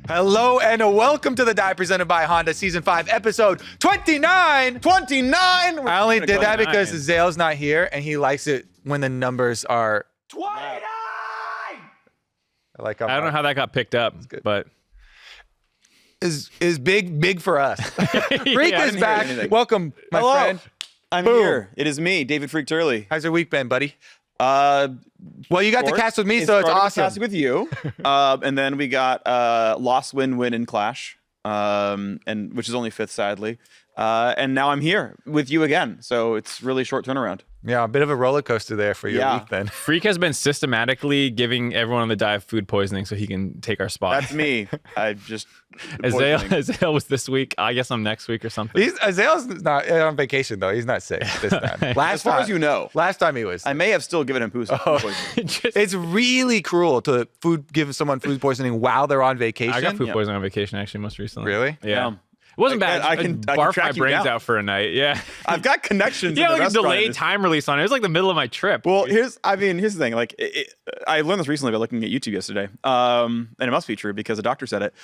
Hello and welcome to the Dive presented by Honda Season 5, Episode 29. 29! I only did that because Zale's not here and he likes it when the numbers are 29! I don't know how that got picked up, but is big for us. Phreak is back. Welcome, my friend. I'm here. It is me, David Phreak Turley. How's your week been, buddy? Well, you got the cast with me, so it's awesome. Cast with you, and then we got loss, win, and clash, and which is only fifth, sadly. And now I'm here with you again, so it's really short turnaround. Yeah, a bit of a roller coaster there for your week then. Phreak has been systematically giving everyone on the dive food poisoning so he can take our spot. That's me. I just Azale was this week. I guess I'm next week or something. Azale's not on vacation though. He's not sick this time. As far as you know, last time he was. I may have still given him food poisoning. It's really cruel to give someone food poisoning while they're on vacation. I got food poisoning on vacation actually most recently. Really? Yeah. It wasn't bad. I can barf my brains out for a night. Yeah. I've got connections. Yeah, like a delayed time release on it. It was like the middle of my trip. Well, here's the thing. Like, I learned this recently by looking at YouTube yesterday, and it must be true because a doctor said it.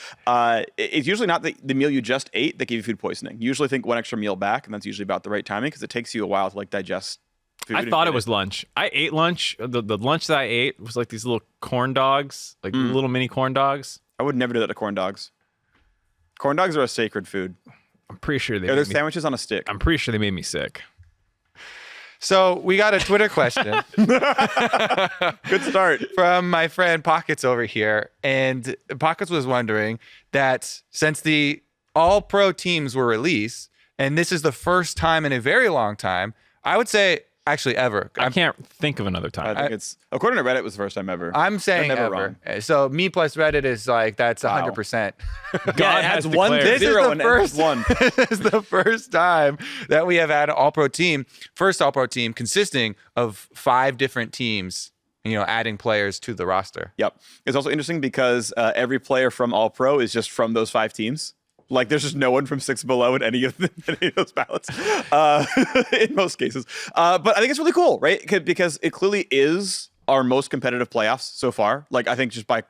It's usually not the meal you just ate that gave you food poisoning. You usually think one extra meal back, and that's usually about the right timing because it takes you a while to like digest food. I thought it was lunch. I ate lunch. The lunch that I ate was like these little corn dogs, like little mini corn dogs. I would never do that to corn dogs. Corn dogs are a sacred food. I'm pretty sure they're sandwiches on a stick. I'm pretty sure they made me sick. So we got a Twitter question. Good start. From my friend Pockets over here. And Pockets was wondering that since the all-pro teams were released, and this is the first time in a very long time, I would say actually ever. I can't think of another time. I think it's, according to Reddit, it was the first time ever. I'm saying never ever. Wrong. So me plus Reddit is like, that's 100%. God has one This is zero the first one. This is the first time that we have had an all-pro team, first all-pro team consisting of 5 different teams, adding players to the roster. Yep. It's also interesting because every player from all-pro is just from those 5 teams. Like, there's just no one from 6 below in any of those ballots, in most cases. But I think it's really cool, right? Because it clearly is our most competitive playoffs so far. Like, I think just by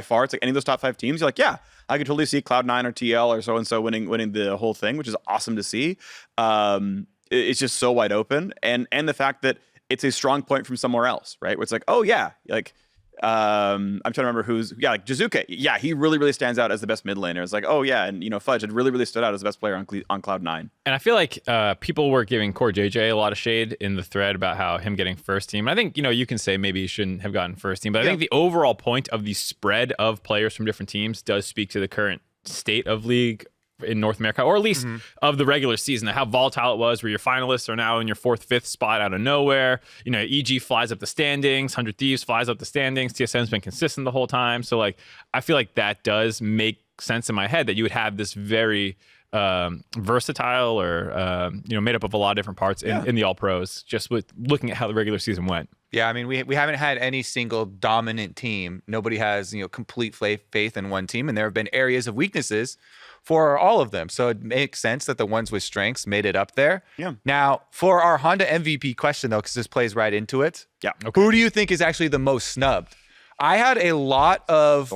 far, it's like any of those top 5 teams, you're like, yeah, I could totally see Cloud9 or TL or so-and-so winning the whole thing, which is awesome to see. It's just so wide open. And the fact that it's a strong point from somewhere else, right? Where it's like, oh, yeah, like... I'm trying to remember like Jizuke. Yeah, he really standds out as the best mid laner. It's like, oh yeah, and Fudge had really stood out as the best player on Cloud9. And I feel like people were giving Core JJ a lot of shade in the thread about how him getting first team. I think you can say maybe he shouldn't have gotten first team, but I think the overall point of the spread of players from different teams does speak to the current state of League in North America, or at least of the regular season, how volatile it was, where your finalists are now in your 4th, 5th spot out of nowhere. EG flies up the standings, 100 Thieves flies up the standings. TSM's been consistent the whole time. So like, I feel like that does make sense in my head that you would have this very versatile or made up of a lot of different parts in the all pros, just with looking at how the regular season went. Yeah, I mean, we haven't had any single dominant team. Nobody has complete faith in one team, and there have been areas of weaknesses for all of them. So it makes sense that the ones with strengths made it up there. Yeah. Now, for our Honda MVP question, though, because this plays right into it. Yeah. Okay. Who do you think is actually the most snubbed? I had a lot of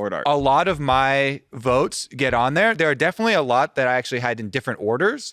my votes get on there. There are definitely a lot that I actually had in different orders,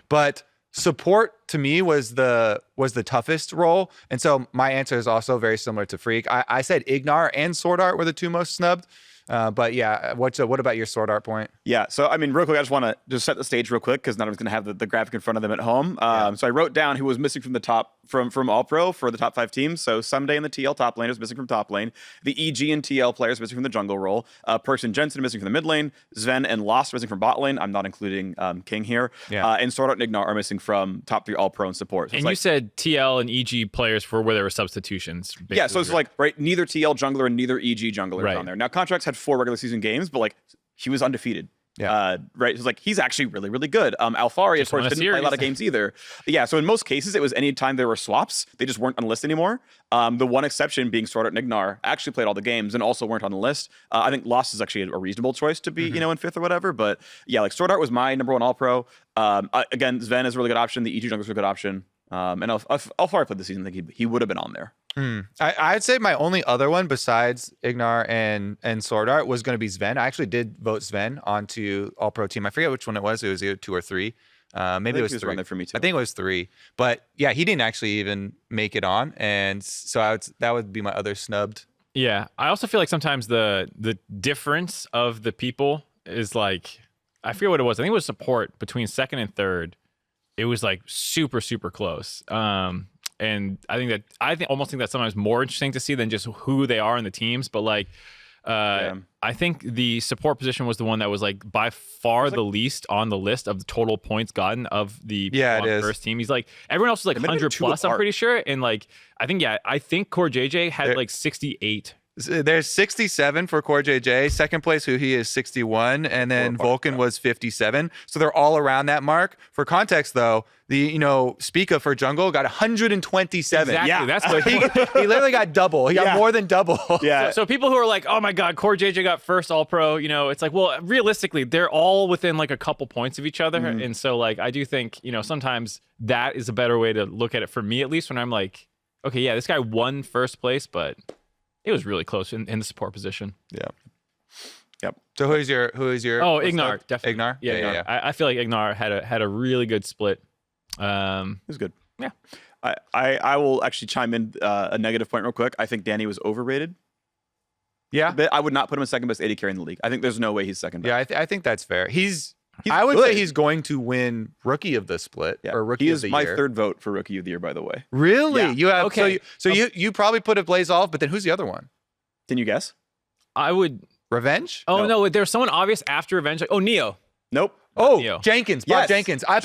but support to me was the toughest role. And so my answer is also very similar to Phreak. I said Ignar and Sword Art were the 2 most snubbed. But yeah, what about your Sword Art point? Yeah, so I mean, real quick, I just want to just set the stage real quick because none of us going to have the graphic in front of them at home. So I wrote down who was missing from the top from All Pro for the top 5 teams. So Someday in the TL top lane is missing from top lane. The EG and TL players missing from the jungle role. Perks and Jensen missing from the mid lane. Sven and Lost missing from bot lane. I'm not including King here. Yeah. And Sword Art and Ignar are missing from top 3 All Pro and support. So and you said TL and EG players for where there were substitutions. Yeah, so it's like neither TL jungler and neither EG jungler on there. Now Contracts had 4 regular season games, but like he was undefeated. Yeah. Right. It's like he's actually really good. Alfari, of course, didn't play a lot of games either. Yeah. So in most cases, it was any time there were swaps, they just weren't on the list anymore. The one exception being Sword Art and Ignar actually played all the games and also weren't on the list. I think Lost is actually a reasonable choice to be, in 5th or whatever. But yeah, like Sword Art was my number 1 All Pro. Again, Sven is a really good option. The EG jungler is a good option. And Alfari played this season. I think he would have been on there. I'd say my only other one besides Ignar and Sword Art was going to be Sven. I actually did vote Sven onto All Pro team. I forget which one it was. It was either 2 or 3. Maybe it was 3. There for me too. I think it was 3. But yeah, he didn't actually even make it on, and so that would be my other snubbed. Yeah, I also feel like sometimes the difference of the people is like, I forget what it was. I think it was support between second and third. It was like super, super close. And I almost think that's sometimes more interesting to see than just who they are in the teams. But like, I think the support position was the one that was like by far the least on the list of the total points gotten of the first team. He's like, everyone else was like 100 plus, I'm pretty sure. And like, I think Core JJ had like 68. There's 67 for Core JJ. Second place, who he is 61, and then Vulcan was 57. So they're all around that mark. For context, though, the Spica for jungle got 127. Exactly. Yeah, that's what he literally got double. He got more than double. Yeah. So people who are like, oh my God, Core JJ got first All Pro. It's like, well, realistically, they're all within like a couple points of each other, and so like I do think sometimes that is a better way to look at it for me, at least when I'm like, okay, yeah, this guy won first place, but it was really close in the support position. Yeah. Yep. So who is your? Oh, Ignar, definitely. Ignar. Yeah. I feel like Ignar had a really good split. It was good. Yeah. I will actually chime in a negative point real quick. I think Danny was overrated. Yeah. But I would not put him as second best AD carry in the league. I think there's no way he's second best. Yeah, I think that's fair. I would say he's going to win Rookie of the Split or Rookie of the Year. He is my third vote for Rookie of the Year, by the way. Really? Yeah. You have okay. So you probably put a Blaze Olive, but then who's the other one? Can you guess? I would. Revenge? Oh no, there's someone obvious after Revenge. Like, Neo. Nope. Oh, Jenkins. Bob Yes. Jenkins. I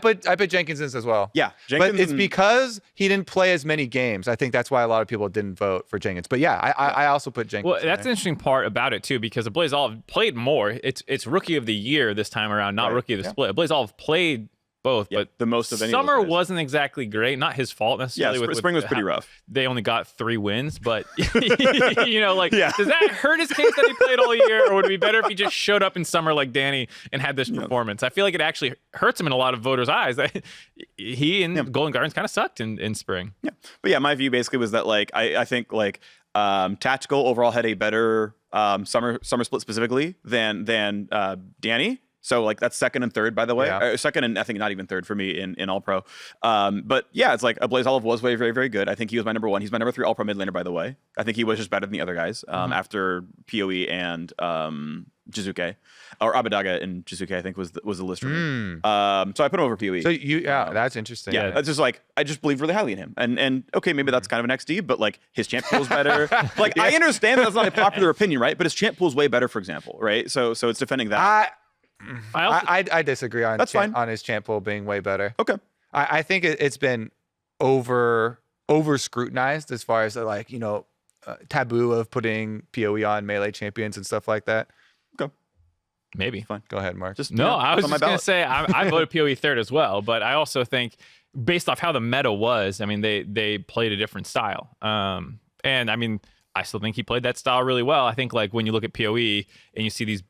put Jenkins in as well. Yeah, Jenkins, but it's because he didn't play as many games. I think that's why a lot of people didn't vote for Jenkins. But yeah, I also put Jenkins. Well, that's an interesting part about it too, because Blaze Olive played more. It's Rookie of the Year this time around, not Rookie of the Split. Blaze Olive played both, but the most of any. Summer wasn't exactly great. Not his fault necessarily. Yeah, spring was pretty rough. They only got 3 wins, but does that hurt his case that he played all year, or would it be better if he just showed up in summer like Danny and had this performance? I feel like it actually hurts him in a lot of voters' eyes that he and Golden Gardens kind of sucked in spring. Yeah, but yeah, my view basically was that like I think like Tactical overall had a better summer split specifically than Danny. So like that's second and third, by the way. Second and I think not even third for me in All Pro. But yeah, it's like Blaze Olive was very, very, very good. I think he was my number 1. He's my number 3 All Pro mid laner, by the way. I think he was just better than the other guys after PoE and Jizuke. Or Abadaga and Jizuke, I think was the list for me. So I put him over PoE. So that's interesting. Yeah, it's just like I just believe really highly in him. And okay, maybe that's kind of an XD, but like his champ pool is better. Like I understand that's not a popular opinion, right? But his champ pool is way better, for example, right? So it's defending that. I disagree on on his champ pool being way better. Okay. I think it's been over scrutinized as far as like taboo of putting PoE on melee champions and stuff like that. Okay. Maybe. Fine. Go ahead, Mark. I was just gonna say I voted PoE third as well, but I also think based off how the meta was, I mean they played a different style. And I mean I still think he played that style really well. I think like when you look at PoE and you see these,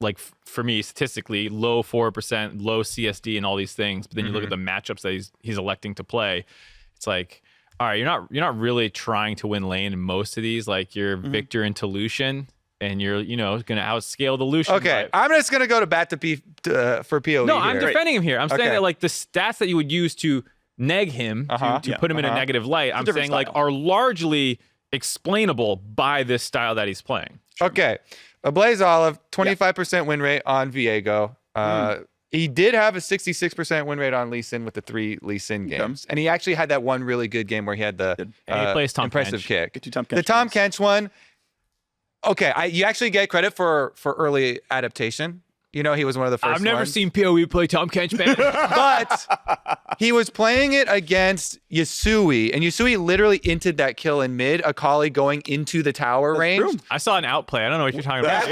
like for me statistically low 4%, low CSD and all these things, but then you look at the matchups that he's electing to play, it's like, all right, you're not really trying to win lane in most of these. Like you're Victor into Lucian, and you're gonna outscale the Lucian. Okay, I'm just gonna go to bat for PoE. No, I'm defending him here. I'm saying that like the stats that you would use to neg him to put him in a negative light, I'm saying like are largely explainable by this style that he's playing. Okay. A Blaze Olive, 25% win rate on Viego. He did have a 66% win rate on Lee Sin with the 3 Lee Sin games. And he actually had that one really good game where he had the he plays Tom impressive Kench. kick. The Tom Kench one. Okay, you actually get credit for early adaptation. He was one of the first I've never ones. seen PoE play Tom Kench, man. But he was playing it against Yasui, and Yasui literally inted that kill in mid, Akali going into the tower range. True. I saw an outplay. I don't know what you're talking about.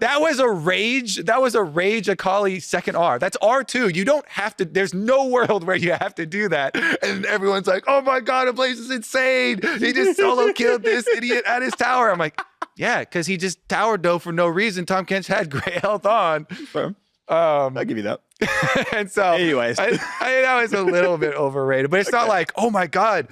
That was a rage. That was a rage Akali second R. That's R2. You don't have to. There's no world where you have to do that. And everyone's like, "Oh my god, Ablaze is insane. He just solo killed this idiot at his tower." I'm like, yeah, because he just towered though for no reason. Tom Kench had great health on. Fair. I'll give you that. And so, anyways, I that was a little bit overrated, but it's not like, oh my god,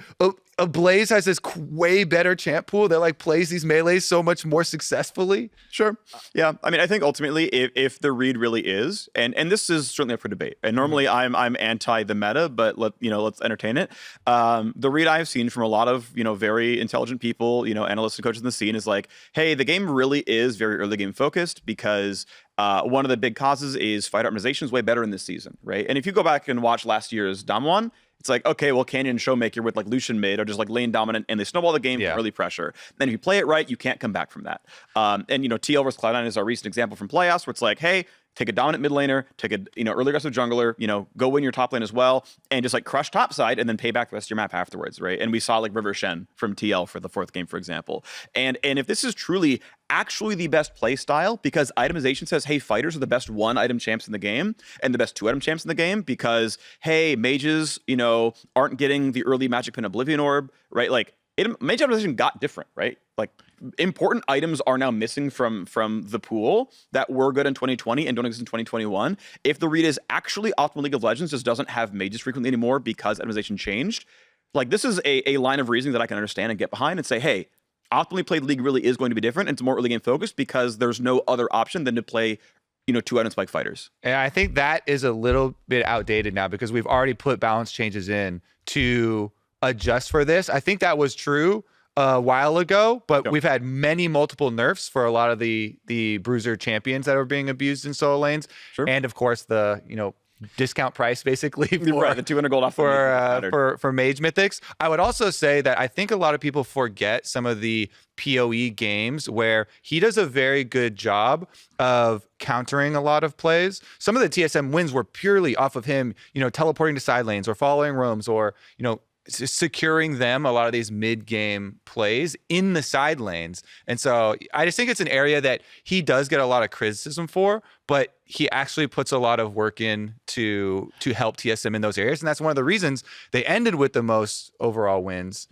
Blaze has this way better champ pool that like plays these melees so much more successfully. Sure. Yeah. I mean, I think ultimately if the read really is, and this is certainly up for debate. And normally I'm anti the meta, but let's entertain it. The read I've seen from a lot of, very intelligent people, analysts and coaches in the scene is like, hey, the game really is very early game focused because one of the big causes is fight optimization is way better in this season, right? And if you go back and watch last year's Damwon, it's like, okay, well, Canyon and Showmaker with like Lucian mid are just like lane dominant and they snowball the game from early pressure. Then if you play it right, you can't come back from that. And TL versus Cloud9 is our recent example from playoffs where it's like, hey, take a dominant mid laner, take a early aggressive jungler, go win your top lane as well, and just like crush top side and then pay back the rest of your map afterwards, right? And we saw like River Shen from TL for the 4th game, for example. And if this is truly actually the best play style, because itemization says, hey, fighters are the best 1-item champs in the game and the best 2-item champs in the game, because hey, mages, aren't getting the early Magic Pin Oblivion Orb, right? Like mage optimization got different, right? Like important items are now missing from the pool that were good in 2020 and don't exist in 2021. If the read is actually Optimal League of Legends just doesn't have mages frequently anymore because itemization changed, like this is a line of reasoning that I can understand and get behind and say, hey, optimally played League really is going to be different and it's more early game focused because there's no other option than to play 2-item spike fighters. And I think that is a little bit outdated now because we've already put balance changes in to adjust for this. I think that was true a while ago, but we've had multiple nerfs for a lot of the bruiser champions that are being abused in solo lanes. Sure. And of course the, discount price basically for, the 200 gold off for mage mythics. I would also say that I think a lot of people forget some of the PoE games where he does a very good job of countering a lot of plays. Some of the TSM wins were purely off of him, teleporting to side lanes or following roams or, securing them a lot of these mid-game plays in the side lanes. And so I just think it's an area that he does get a lot of criticism for, but he actually puts a lot of work in to help TSM in those areas. And that's one of the reasons they ended with the most overall wins,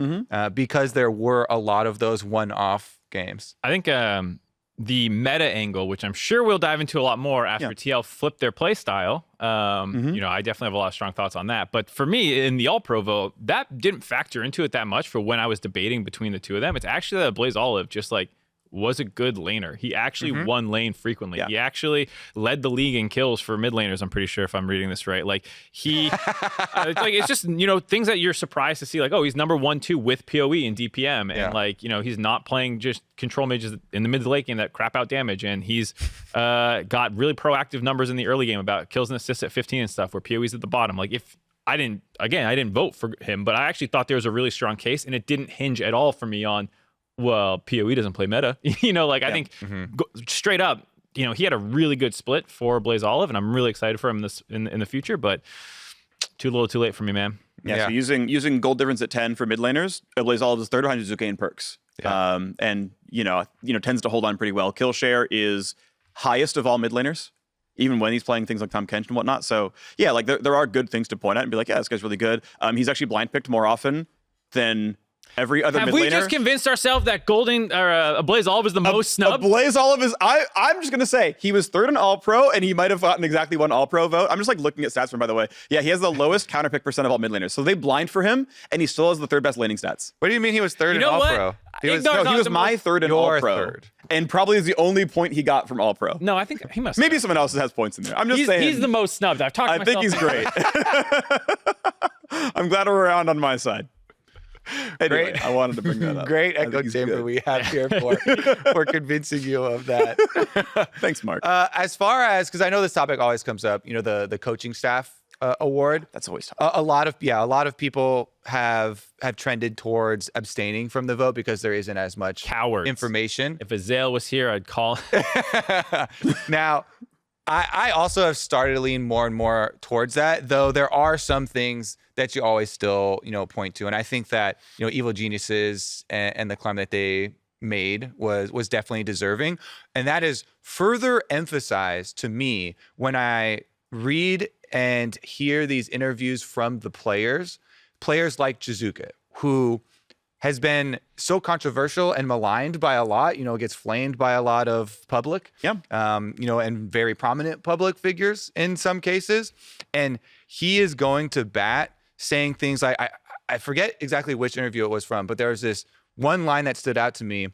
because there were a lot of those one-off games. I think the meta angle, which I'm sure we'll dive into a lot more after TL flipped their play style. I definitely have a lot of strong thoughts on that. But for me, in the All-Pro vote, that didn't factor into it that much for when I was debating between the two of them. It's actually that Blaze Olive just like was a good laner. He actually won lane frequently. He actually led the league in kills for mid laners. I'm pretty sure if I'm reading this right. Like he, it's just, things that you're surprised to see, like, oh, he's number 1, 2 with PoE and DPM. And like, he's not playing just control mages in the mid to late game that crap out damage. And he's got really proactive numbers in the early game about kills and assists at 15 and stuff where PoE's at the bottom. Like if I didn't vote for him, but I actually thought there was a really strong case and it didn't hinge at all for me on, well, PoE doesn't play meta. I think straight up, he had a really good split for Blaze Olive, and I'm really excited for him in the future, but too little too late for me, man. Yeah. So using gold difference at 10 for mid laners, Blaze Olive is third behind Zuzuke in perks. And tends to hold on pretty well. Kill share is highest of all mid laners, even when he's playing things like Tahm Kench and whatnot. So yeah, like there are good things to point out and be like, yeah, this guy's really good. He's actually blind picked more often than every other mid laner. Have we just convinced ourselves that Blaze Olive is the most snubbed? Blaze Olive is, I'm just going to say, he was third in All-Pro, and he might have gotten exactly one All-Pro vote. I'm just like looking at stats for him, by the way. Yeah, he has the lowest counter pick percent of all mid laners. So they blind for him, and he still has the third best laning stats. What do you mean he was third in All-Pro? He was my third in All-Pro. And probably is the only point he got from All-Pro. No, I think he must. Maybe someone else has points in there. I'm just saying. He's the most snubbed. I've talked to myself. I think he's great. I'm glad we're around on my side. Anyway, I wanted to bring that up. Great echo chamber we have here for convincing you of that. Thanks, Mark. As far as, because I know this topic always comes up, the coaching staff award. That's always tough. A lot of people have trended towards abstaining from the vote because there isn't as much information. If Azale was here, I'd call. Now, I also have started to lean more and more towards that, though there are some things that you always still, point to. And I think that, Evil Geniuses and the climb that they made was definitely deserving. And that is further emphasized to me when I read and hear these interviews from the players like Jizuka, who has been so controversial and maligned by a lot, gets flamed by a lot of public, and very prominent public figures in some cases. And he is going to bat saying things like, I forget exactly which interview it was from, but there was this one line that stood out to me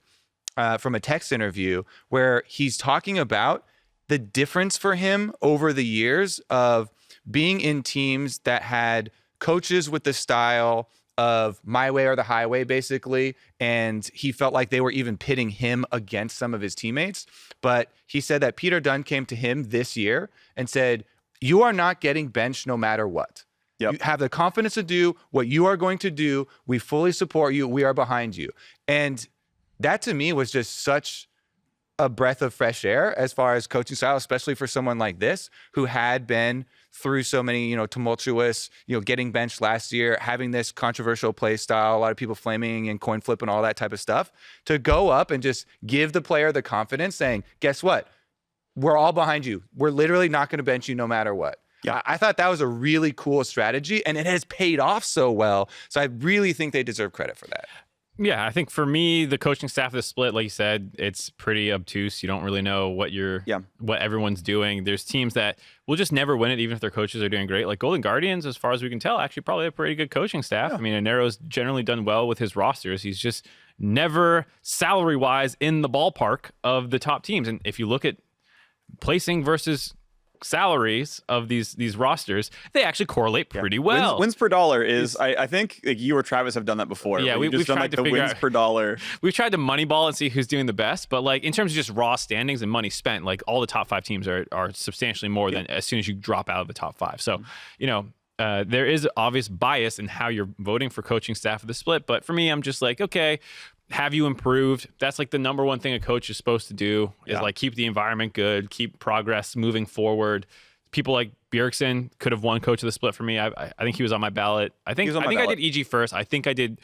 from a text interview where he's talking about the difference for him over the years of being in teams that had coaches with the style of my way or the highway, basically. And he felt like they were even pitting him against some of his teammates. But he said that Peter Dunn came to him this year and said, you are not getting benched no matter what. Yep. You have the confidence to do what you are going to do. We fully support you. We are behind you. And that to me was just such a breath of fresh air as far as coaching style, especially for someone like this who had been through so many, tumultuous, getting benched last year, having this controversial play style, a lot of people flaming and coin flip and all that type of stuff, to go up and just give the player the confidence saying, guess what? We're all behind you. We're literally not going to bench you no matter what. Yeah, I thought that was a really cool strategy, and it has paid off so well. So I really think they deserve credit for that. Yeah, I think for me, the coaching staff of the split, like you said, it's pretty obtuse. You don't really know what everyone's doing. There's teams that will just never win it, even if their coaches are doing great. Like Golden Guardians, as far as we can tell, actually probably a pretty good coaching staff. Yeah. I mean, Anero's generally done well with his rosters. He's just never salary-wise in the ballpark of the top teams. And if you look at placing versus salaries of these rosters, they actually correlate pretty well. Wins per dollar is, I think like you or Travis have done that before. Yeah, we've done tried like to the figure wins out, per dollar. We've tried to moneyball and see who's doing the best, but like in terms of just raw standings and money spent, like all the top 5 teams are substantially more than as soon as you drop out of the top 5. So, there is obvious bias in how you're voting for coaching staff of the split, but for me, I'm just like, okay, have you improved? That's like the number one thing a coach is supposed to do is like keep the environment good, keep progress moving forward. People like Bjergsen could have won coach of the split for me. I think he was on my ballot. I think I did EG first. I think I did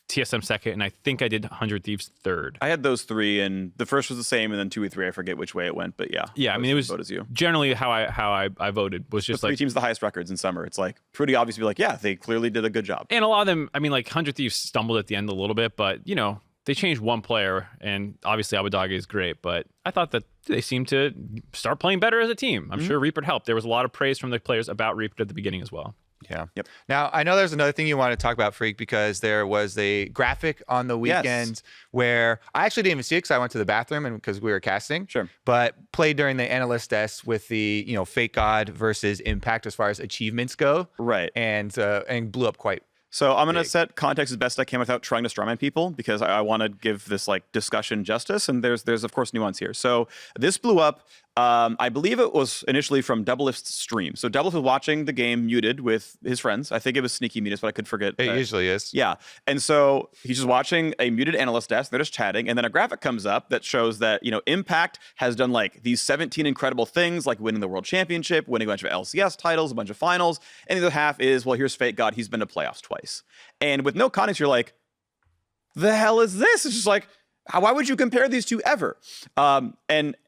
TSM second, and I think I did 100 Thieves third. I had those 3, and the first was the same, and then 2 or 3, I forget which way it went, but yeah. Yeah, I mean, it was generally how I voted was just like 3 teams the highest records in summer. It's like pretty obvious to be like, yeah, they clearly did a good job. And a lot of them, I mean, like 100 Thieves stumbled at the end a little bit, but they changed one player, and obviously Abadage is great, but I thought that they seemed to start playing better as a team. I'm sure Reaper helped. There was a lot of praise from the players about Reaper at the beginning as well. Yeah. Yep. Now, I know there's another thing you want to talk about, Phreak, because there was a graphic on the weekend where I actually didn't even see it because I went to the bathroom and because we were casting. Sure. But played during the analyst desk with the, FakeGod versus Impact as far as achievements go. Right. And blew up quite. So I'm going to set context as best I can without trying to strawman people because I want to give this like discussion justice. And there's of course nuance here. So this blew up. I believe it was initially from Doublelift's stream. So Doublelift was watching the game muted with his friends. I think it was Sneaky Mutus, but I could forget. It usually is. Yeah. And so he's just watching a muted analyst desk. They're just chatting. And then a graphic comes up that shows that, Impact has done like these 17 incredible things, like winning the world championship, winning a bunch of LCS titles, a bunch of finals. And the other half is, well, here's FakeGod. He's been to playoffs twice. And with no context, you're like, the hell is this? It's just like, why would you compare these two ever? And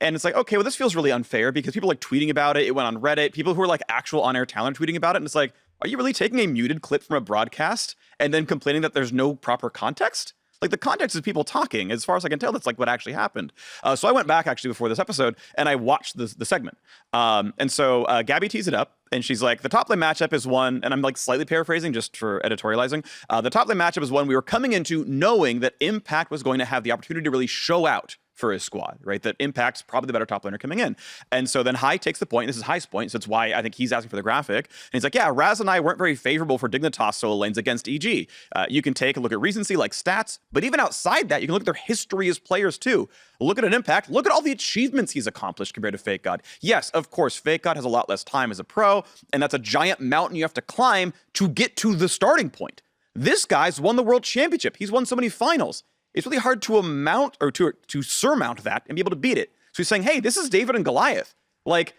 it's like, okay, well, this feels really unfair because people like tweeting about it. It went on Reddit. People who are like actual on-air talent tweeting about it. And it's like, are you really taking a muted clip from a broadcast and then complaining that there's no proper context? Like the context is people talking. As far as I can tell, that's like what actually happened. So I went back actually before this episode and I watched the segment. And so Gabby tees it up and she's like, the top lane matchup is one, and I'm like slightly paraphrasing just for editorializing. The top lane matchup is one we were coming into knowing that Impact was going to have the opportunity to really show out for his squad, right? That Impact's probably the better top laner coming in. And so then High takes the point. This is High's point, so it's why I think he's asking for the graphic. And he's like, yeah, Raz and I weren't very favorable for Dignitas solo lanes against EG. You can take a look at recency like stats, but even outside that, you can look at their history as players too. Look at an Impact. Look at all the achievements he's accomplished compared to FakeGod. Yes, of course, FakeGod has a lot less time as a pro, and that's a giant mountain you have to climb to get to the starting point. This guy's won the world championship. He's won so many finals. It's really hard to amount or to surmount that and be able to beat it. So he's saying, hey, this is David and Goliath. Like,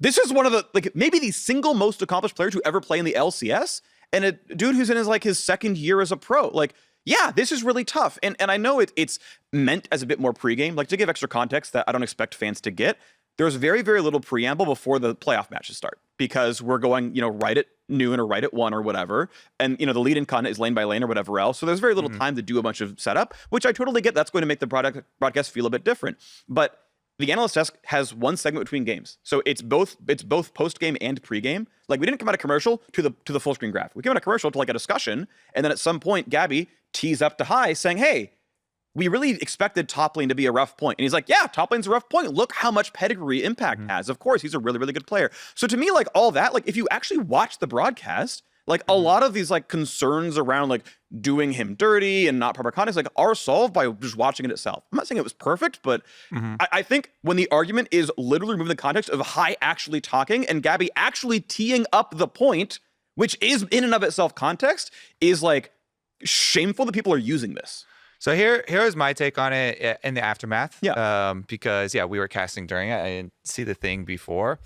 this is one of the, like, maybe the single most accomplished player to ever play in the LCS. And a dude who's in his second year as a pro. Like, yeah, this is really tough. And I know it's meant as a bit more pregame, like to give extra context that I don't expect fans to get. There's very, very little preamble before the playoff matches start because we're going, right at noon or right at 1 or whatever. And, the lead-in content is lane by lane or whatever else. So there's very little time to do a bunch of setup, which I totally get. That's going to make the broadcast feel a bit different. But the analyst desk has one segment between games. So it's both post-game and pre-game. Like, we didn't come out of commercial to the full screen graph. We came out of commercial to like a discussion, and then at some point, Gabby tees up to High saying, hey, we really expected top lane to be a rough point. And he's like, yeah, top lane's a rough point. Look how much pedigree Impact has. Of course, he's a really, really good player. So to me, like, all that, like, if you actually watch the broadcast, like, a lot of these, like, concerns around, like, doing him dirty and not proper context, like, are solved by just watching it itself. I'm not saying it was perfect, but I think when the argument is literally removing the context of High actually talking and Gabby actually teeing up the point, which is in and of itself context, is, like, shameful that people are using this. So here's my take on it in the aftermath. Yeah. Because we were casting during it. I didn't see the thing before.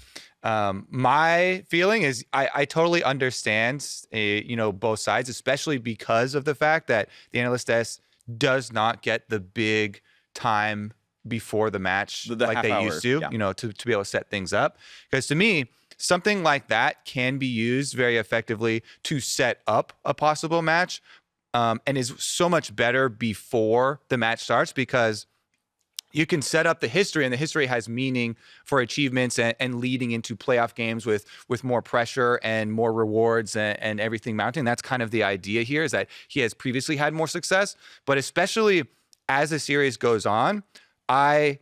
My feeling is I totally understand both sides, especially because of the fact that the analyst desk does not get the big time before the match like they used to, to be able to set things up. Because to me, something like that can be used very effectively to set up a possible match. And is so much better before the match starts because you can set up the history, and the history has meaning for achievements and leading into playoff games with more pressure and more rewards and everything mounting. That's kind of the idea here, is that he has previously had more success, but especially as the series goes on, it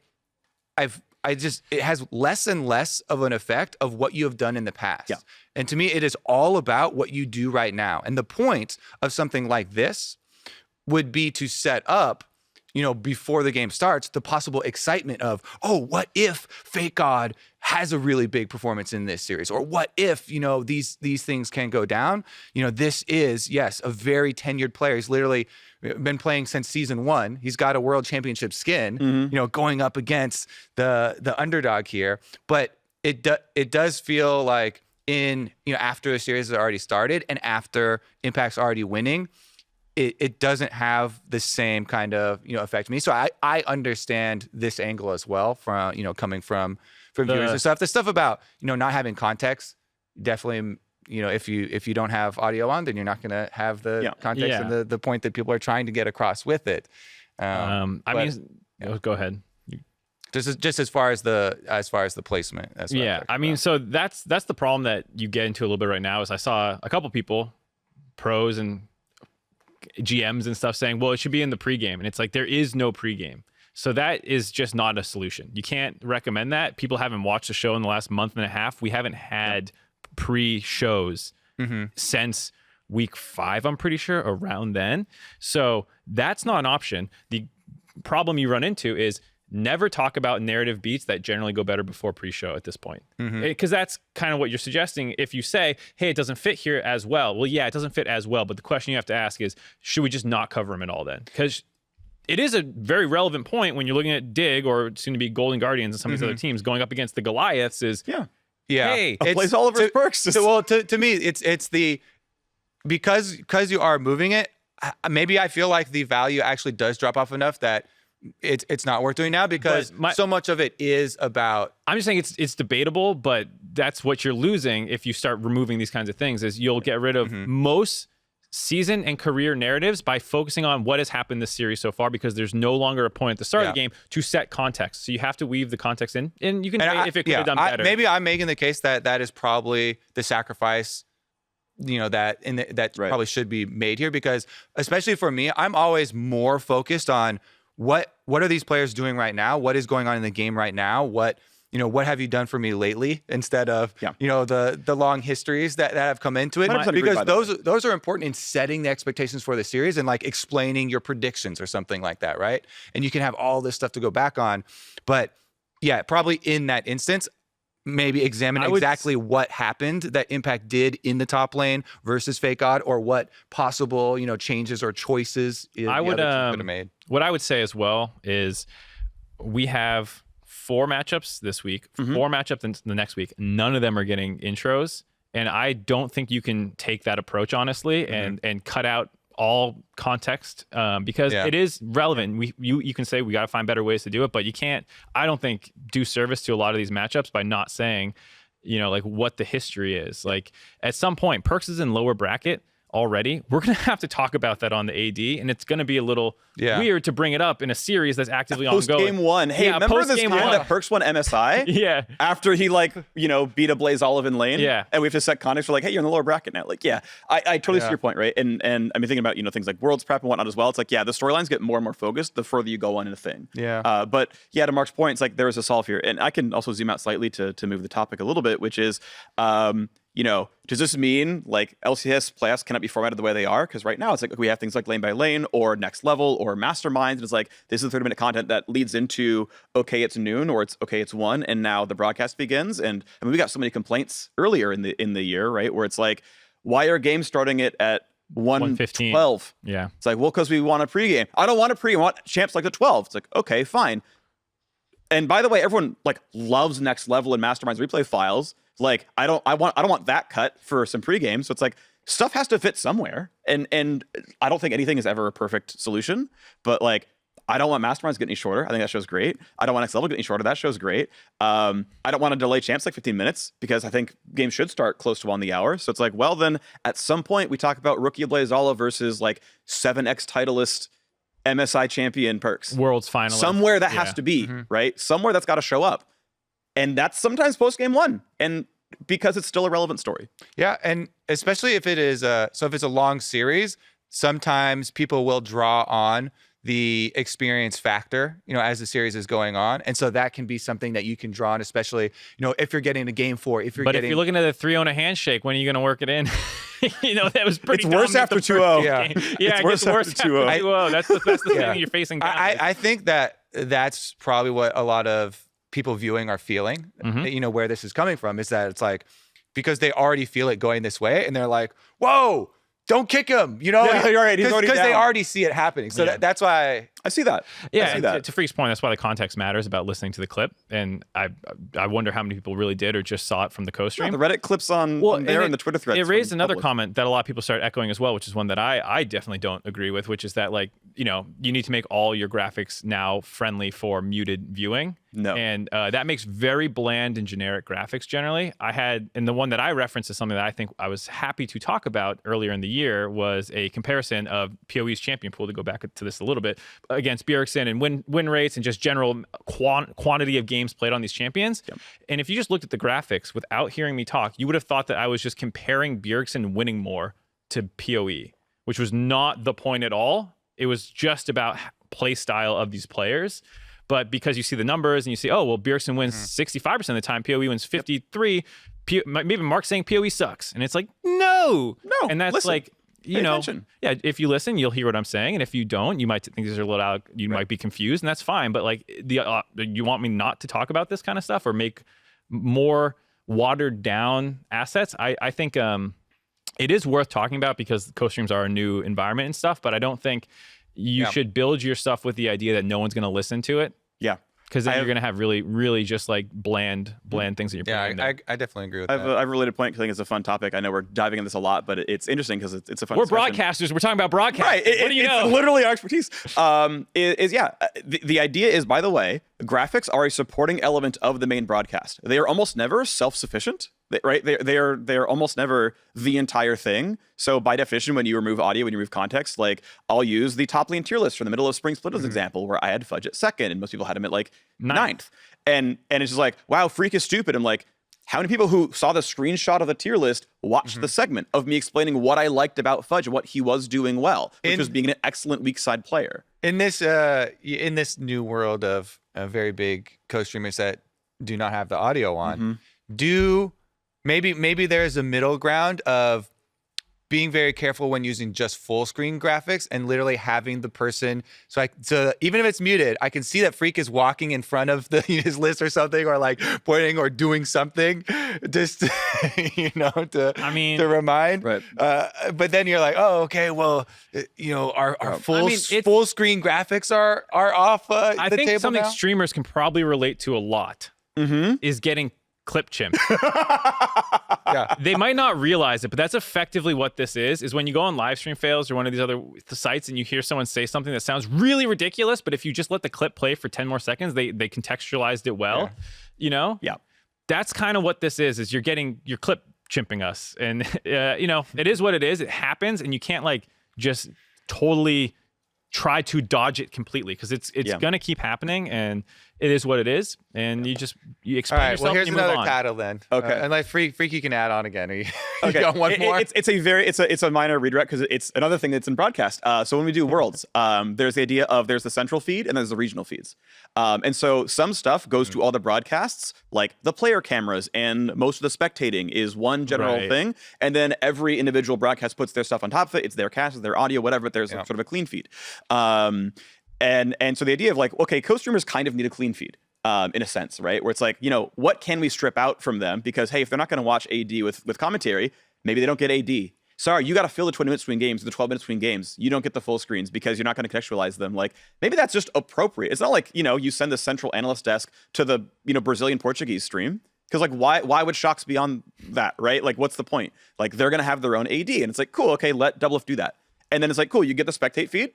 has less and less of an effect of what you have done in the past. Yeah. And to me, it is all about what you do right now. And the point of something like this would be to set up, before the game starts, the possible excitement of, oh, what if FakeGod has a really big performance in this series? Or what if, these things can go down? This is, yes, a very tenured player. He's literally been playing since season 1. He's got a world championship skin, going up against the underdog here. But it does feel like after the series has already started and after Impact's already winning, it doesn't have the same kind of effect to me. So I understand this angle as well from coming from viewers and stuff. The stuff about not having context, definitely if you don't have audio on, then you're not going to have the context and the point that people are trying to get across with it. Go ahead. Just as far as the placement. So that's the problem that you get into a little bit right now. Is I saw a couple people, pros and GMs and stuff, saying, well, it should be in the pregame, and it's like there is no pregame. So that is just not a solution. You can't recommend that. People haven't watched the show in the last month and a half. We haven't had pre-shows since week 5, I'm pretty sure, around then. So that's not an option. The problem you run into is never talk about narrative beats that generally go better before pre-show at this point. Because that's kind of what you're suggesting. If you say, hey, it doesn't fit here as well. Well, yeah, it doesn't fit as well. But the question you have to ask is, should we just not cover him at all then? Because it is a very relevant point when you're looking at Dig or soon to be Golden Guardians and some of these other teams going up against the Goliaths is, hey, plays all of his perks. To me, it's the, because you are moving it, maybe I feel like the value actually does drop off enough that it's not worth doing now, because so much of it is about. I'm just saying it's debatable, but that's what you're losing if you start removing these kinds of things. Is you'll get rid of most season and career narratives by focusing on what has happened this series so far, because there's no longer a point at the start of the game to set context. So you have to weave the context in, and you can debate if it could have done better. Maybe I'm making the case that is probably the sacrifice, that probably should be made here, because especially for me, I'm always more focused on what are these players doing right now? What is going on in the game right now? What have you done for me lately? Instead of the long histories that have come into it, because those are important in setting the expectations for the series and like explaining your predictions or something like that, right? And you can have all this stuff to go back on, but probably in that instance, maybe examine exactly what happened that Impact did in the top lane versus FakeGod, or what possible changes or choices could have made. What I would say as well is we have 4 matchups this week, 4 matchups in the next week. None of them are getting intros, and I don't think you can take that approach honestly and cut out all context because it is relevant. You can say we got to find better ways to do it, but you can't, I don't think, do service to a lot of these matchups by not saying, like what the history is. Like at some point, Perks is in lower bracket. already, we're going to have to talk about that on the AD, and it's going to be a little weird to bring it up in a series that's actively ongoing. Post-game one. Hey, remember this time that Perks won MSI? Yeah. After he, like, you know, beat a Blaze Olive in lane? Yeah. And we have to set context for, like, hey, you're in the lower bracket now. Like, yeah. I totally see your point, right? And I mean, thinking about, you know, things like Worlds Prep and whatnot as well, it's like, yeah, the storylines get more and more focused the further you go on in a thing. Yeah. But, yeah, to Mark's point, it's like there is a solve here. And I can also zoom out slightly to move the topic a little bit, which is, you know, does this mean like LCS playoffs cannot be formatted the way they are? Because right now it's like we have things like lane by lane or next level or masterminds. And it's like this is the 30-minute content that leads into okay, it's noon or it's okay, it's 1, and now the broadcast begins. And I mean, we got so many complaints earlier in the year, right? Where it's like, why are games starting it at 1:12? Yeah, it's like, well, because we want a pregame. I don't want a pregame. I want champs like the 12. It's like, okay, fine. And by the way, everyone like loves next level and masterminds replay files. Like I don't want that cut for some pregame. So it's like stuff has to fit somewhere. And I don't think anything is ever a perfect solution. But like I don't want masterminds getting any shorter. I think that show's great. I don't want next level getting shorter. That show's great. I don't want to delay champs like 15 minutes because I think games should start close to on the hour. So it's like, well, then at some point we talk about Rookie of Blazala versus like 7x titleist MSI champion Perks. World's finalist. Somewhere that has to be, right? Somewhere that's got to show up. And that's sometimes post-game 1. And because it's still a relevant story. Yeah, and especially if it is if it's a long series, sometimes people will draw on the experience factor, you know, as the series is going on. And so that can be something that you can draw on, especially, you know, if you're getting a game 4, if you're if you're looking at a 3-0 handshake, when are you going to work it in? You know, that was pretty. It's worse after 2-0. Yeah, it gets worse after 2-0. That's the thing you're facing. I think that's probably what a lot of people viewing are feeling, you know, where this is coming from is that it's like, because they already feel it going this way and they're like, whoa, don't kick him, you know? Yeah, you're right. He's already because down. they already see it happening. So that's why I see that. Yeah, I see that. To Phreak's point, that's why the context matters about listening to the clip. And I wonder how many people really did or just saw it from the co-stream. The Reddit clips on there and the Twitter threads. It raised another comment that a lot of people started echoing as well, which is one that I definitely don't agree with, which is that, like, you know, you need to make all your graphics now friendly for muted viewing. No. And that makes very bland and generic graphics generally. And the one that I referenced is something that I think I was happy to talk about earlier in the year was a comparison of PoE's champion pool, to go back to this a little bit, against Bjergsen and win rates and just general quantity of games played on these champions. Yep. And if you just looked at the graphics without hearing me talk, you would have thought that I was just comparing Bjergsen winning more to PoE, which was not the point at all. It was just about play style of these players. But because you see the numbers and you see, oh, well, Bjergsen wins 65% of the time, PoE wins 53%. Maybe Mark's saying PoE sucks. And it's like, no. And that's listen. like, you know, attention. Yeah, if you listen, you'll hear what I'm saying. And if you don't, you might think these are a little out, you might be confused, and that's fine. But like, you want me not to talk about this kind of stuff or make more watered down assets? I think it is worth talking about because co-streams are a new environment and stuff, but I don't think you should build your stuff with the idea that no one's going to listen to it. Yeah. Because then you're going to have really, really just like bland things that you're putting in there. I definitely agree with that. I have a related point because I think it's a fun topic. I know we're diving into this a lot, but it's interesting because it's a fun We're discussion. broadcasters. We're talking about broadcasting. Right. What do you know? It's literally our expertise. The idea is, by the way, graphics are a supporting element of the main broadcast. They are almost never self-sufficient. Right? They are almost never the entire thing. So by definition, when you remove audio, when you remove context, like I'll use the top lane tier list from the middle of Spring Split as an example, where I had Fudge at 2nd and most people had him at like 9th. And it's just like, wow, Phreak is stupid. I'm like, how many people who saw the screenshot of the tier list watched the segment of me explaining what I liked about Fudge and what he was doing well, which was being an excellent weak side player. In this new world of very big co-streamers that do not have the audio on, Maybe there's a middle ground of being very careful when using just full screen graphics and literally having the person. So even if it's muted, I can see that Phreak is walking in front of his list or something, or like pointing or doing something, just to remind. Right. But then you're like, oh, okay, well, our full screen graphics are off the table. I think something now? streamers can probably relate to a lot is getting clip chimp. They might not realize it, but that's effectively what this is when you go on live stream fails or one of these other sites and you hear someone say something that sounds really ridiculous, but if you just let the clip play for 10 more seconds, they contextualized it well, you know? Yeah. That's kind of what this is you're getting your clip chimping us. And, it is what it is. It happens. And you can't like just totally try to dodge it completely because it's going to keep happening. And it is what it is. And you explain yourself. Well, here's and you move another on. title then. Okay. And like Phreak, you can add on again. You Okay. got one more? It's a minor redirect because it's another thing that's in broadcast. So when we do Worlds, there's the idea of there's the central feed and there's the regional feeds. And so some stuff goes to all the broadcasts, like the player cameras and most of the spectating is one general thing. And then every individual broadcast puts their stuff on top of it. It's their cast, it's their audio, whatever, but there's sort of a clean feed. And so the idea of like, okay, co-streamers kind of need a clean feed. In a sense, right? Where it's like, what can we strip out from them? Because, hey, if they're not going to watch AD with commentary, maybe they don't get AD. Sorry, you got to fill the 20 minutes between games, the 12 minutes between games. You don't get the full screens because you're not going to contextualize them. Like, maybe that's just appropriate. It's not like, you send the central analyst desk to the, Brazilian Portuguese stream. Because, like, why would Shocks be on that, right? Like, what's the point? Like, they're going to have their own AD. And it's like, cool, okay, let Doublelift do that. And then it's like, cool, you get the spectate feed.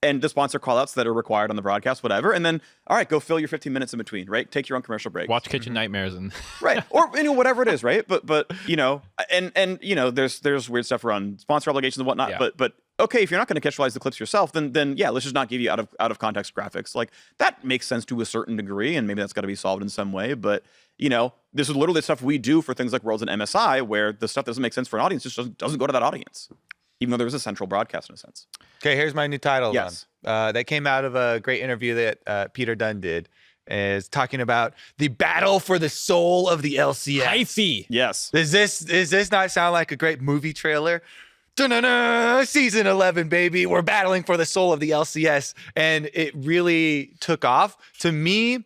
And the sponsor callouts that are required on the broadcast, whatever. And then, all right, go fill your 15 minutes in between, right? Take your own commercial break. Watch Kitchen Nightmares and right, or whatever it is, right? But there's weird stuff around sponsor obligations and whatnot. Yeah. But okay, if you're not going to contextualize the clips yourself, then yeah, let's just not give you out of context graphics. Like that makes sense to a certain degree, and maybe that's got to be solved in some way. But this is literally stuff we do for things like Worlds and MSI, where the stuff doesn't make sense for an audience just doesn't go to that audience. Even though there was a central broadcast in a sense. Okay, here's my new title. Yes. That came out of a great interview that Peter Dunn did. Is talking about the battle for the soul of the LCS. Hyphy. Yes. Does this not sound like a great movie trailer? Da-na-na, season 11, baby. We're battling for the soul of the LCS. And it really took off. To me,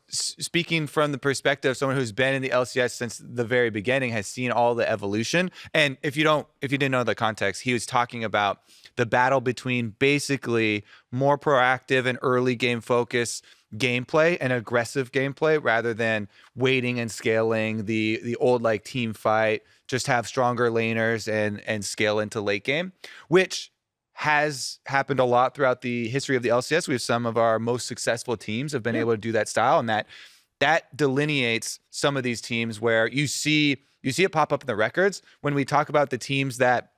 speaking from the perspective of someone who's been in the LCS since the very beginning, has seen all the evolution. And if you didn't know the context, he was talking about the battle between basically more proactive and early game focus gameplay and aggressive gameplay rather than waiting and scaling the old like team fight, just have stronger laners and scale into late game, which has happened a lot throughout the history of the LCS. We have some of our most successful teams have been able to do that style, and that delineates some of these teams where you see it pop up in the records when we talk about the teams that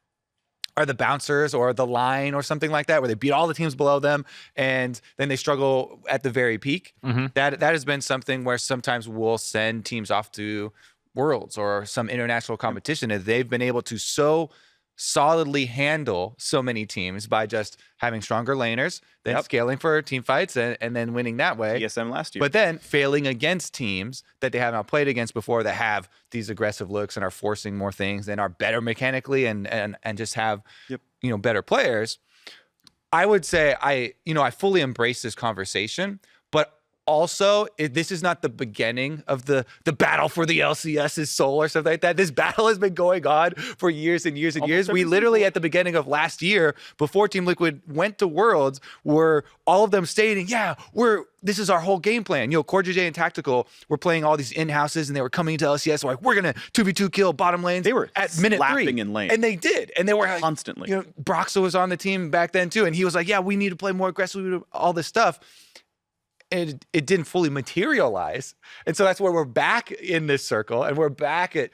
are the bouncers or the line or something like that, where they beat all the teams below them and then they struggle at the very peak. Mm-hmm. That has been something where sometimes we'll send teams off to Worlds or some international competition, and they've been able to so solidly handle so many teams by just having stronger laners, then scaling for team fights and then winning that way. TSM last year. But then failing against teams that they have not played against before that have these aggressive looks and are forcing more things and are better mechanically and just have better players. I would say I fully embrace this conversation, but also, this is not the beginning of the battle for the LCS's soul or something like that. This battle has been going on for years and years and years. We literally, at the beginning of last year, before Team Liquid went to Worlds, were all of them stating, this is our whole game plan. CoreJJ and Tactical were playing all these in-houses and they were coming into LCS like, we're going to 2v2 kill bottom lanes. They were at minute 3. in lane. And they did. And they were like, constantly. Broxah was on the team back then too. And he was like, we need to play more aggressively, all this stuff. It didn't fully materialize. And so that's where we're back in this circle and we're back at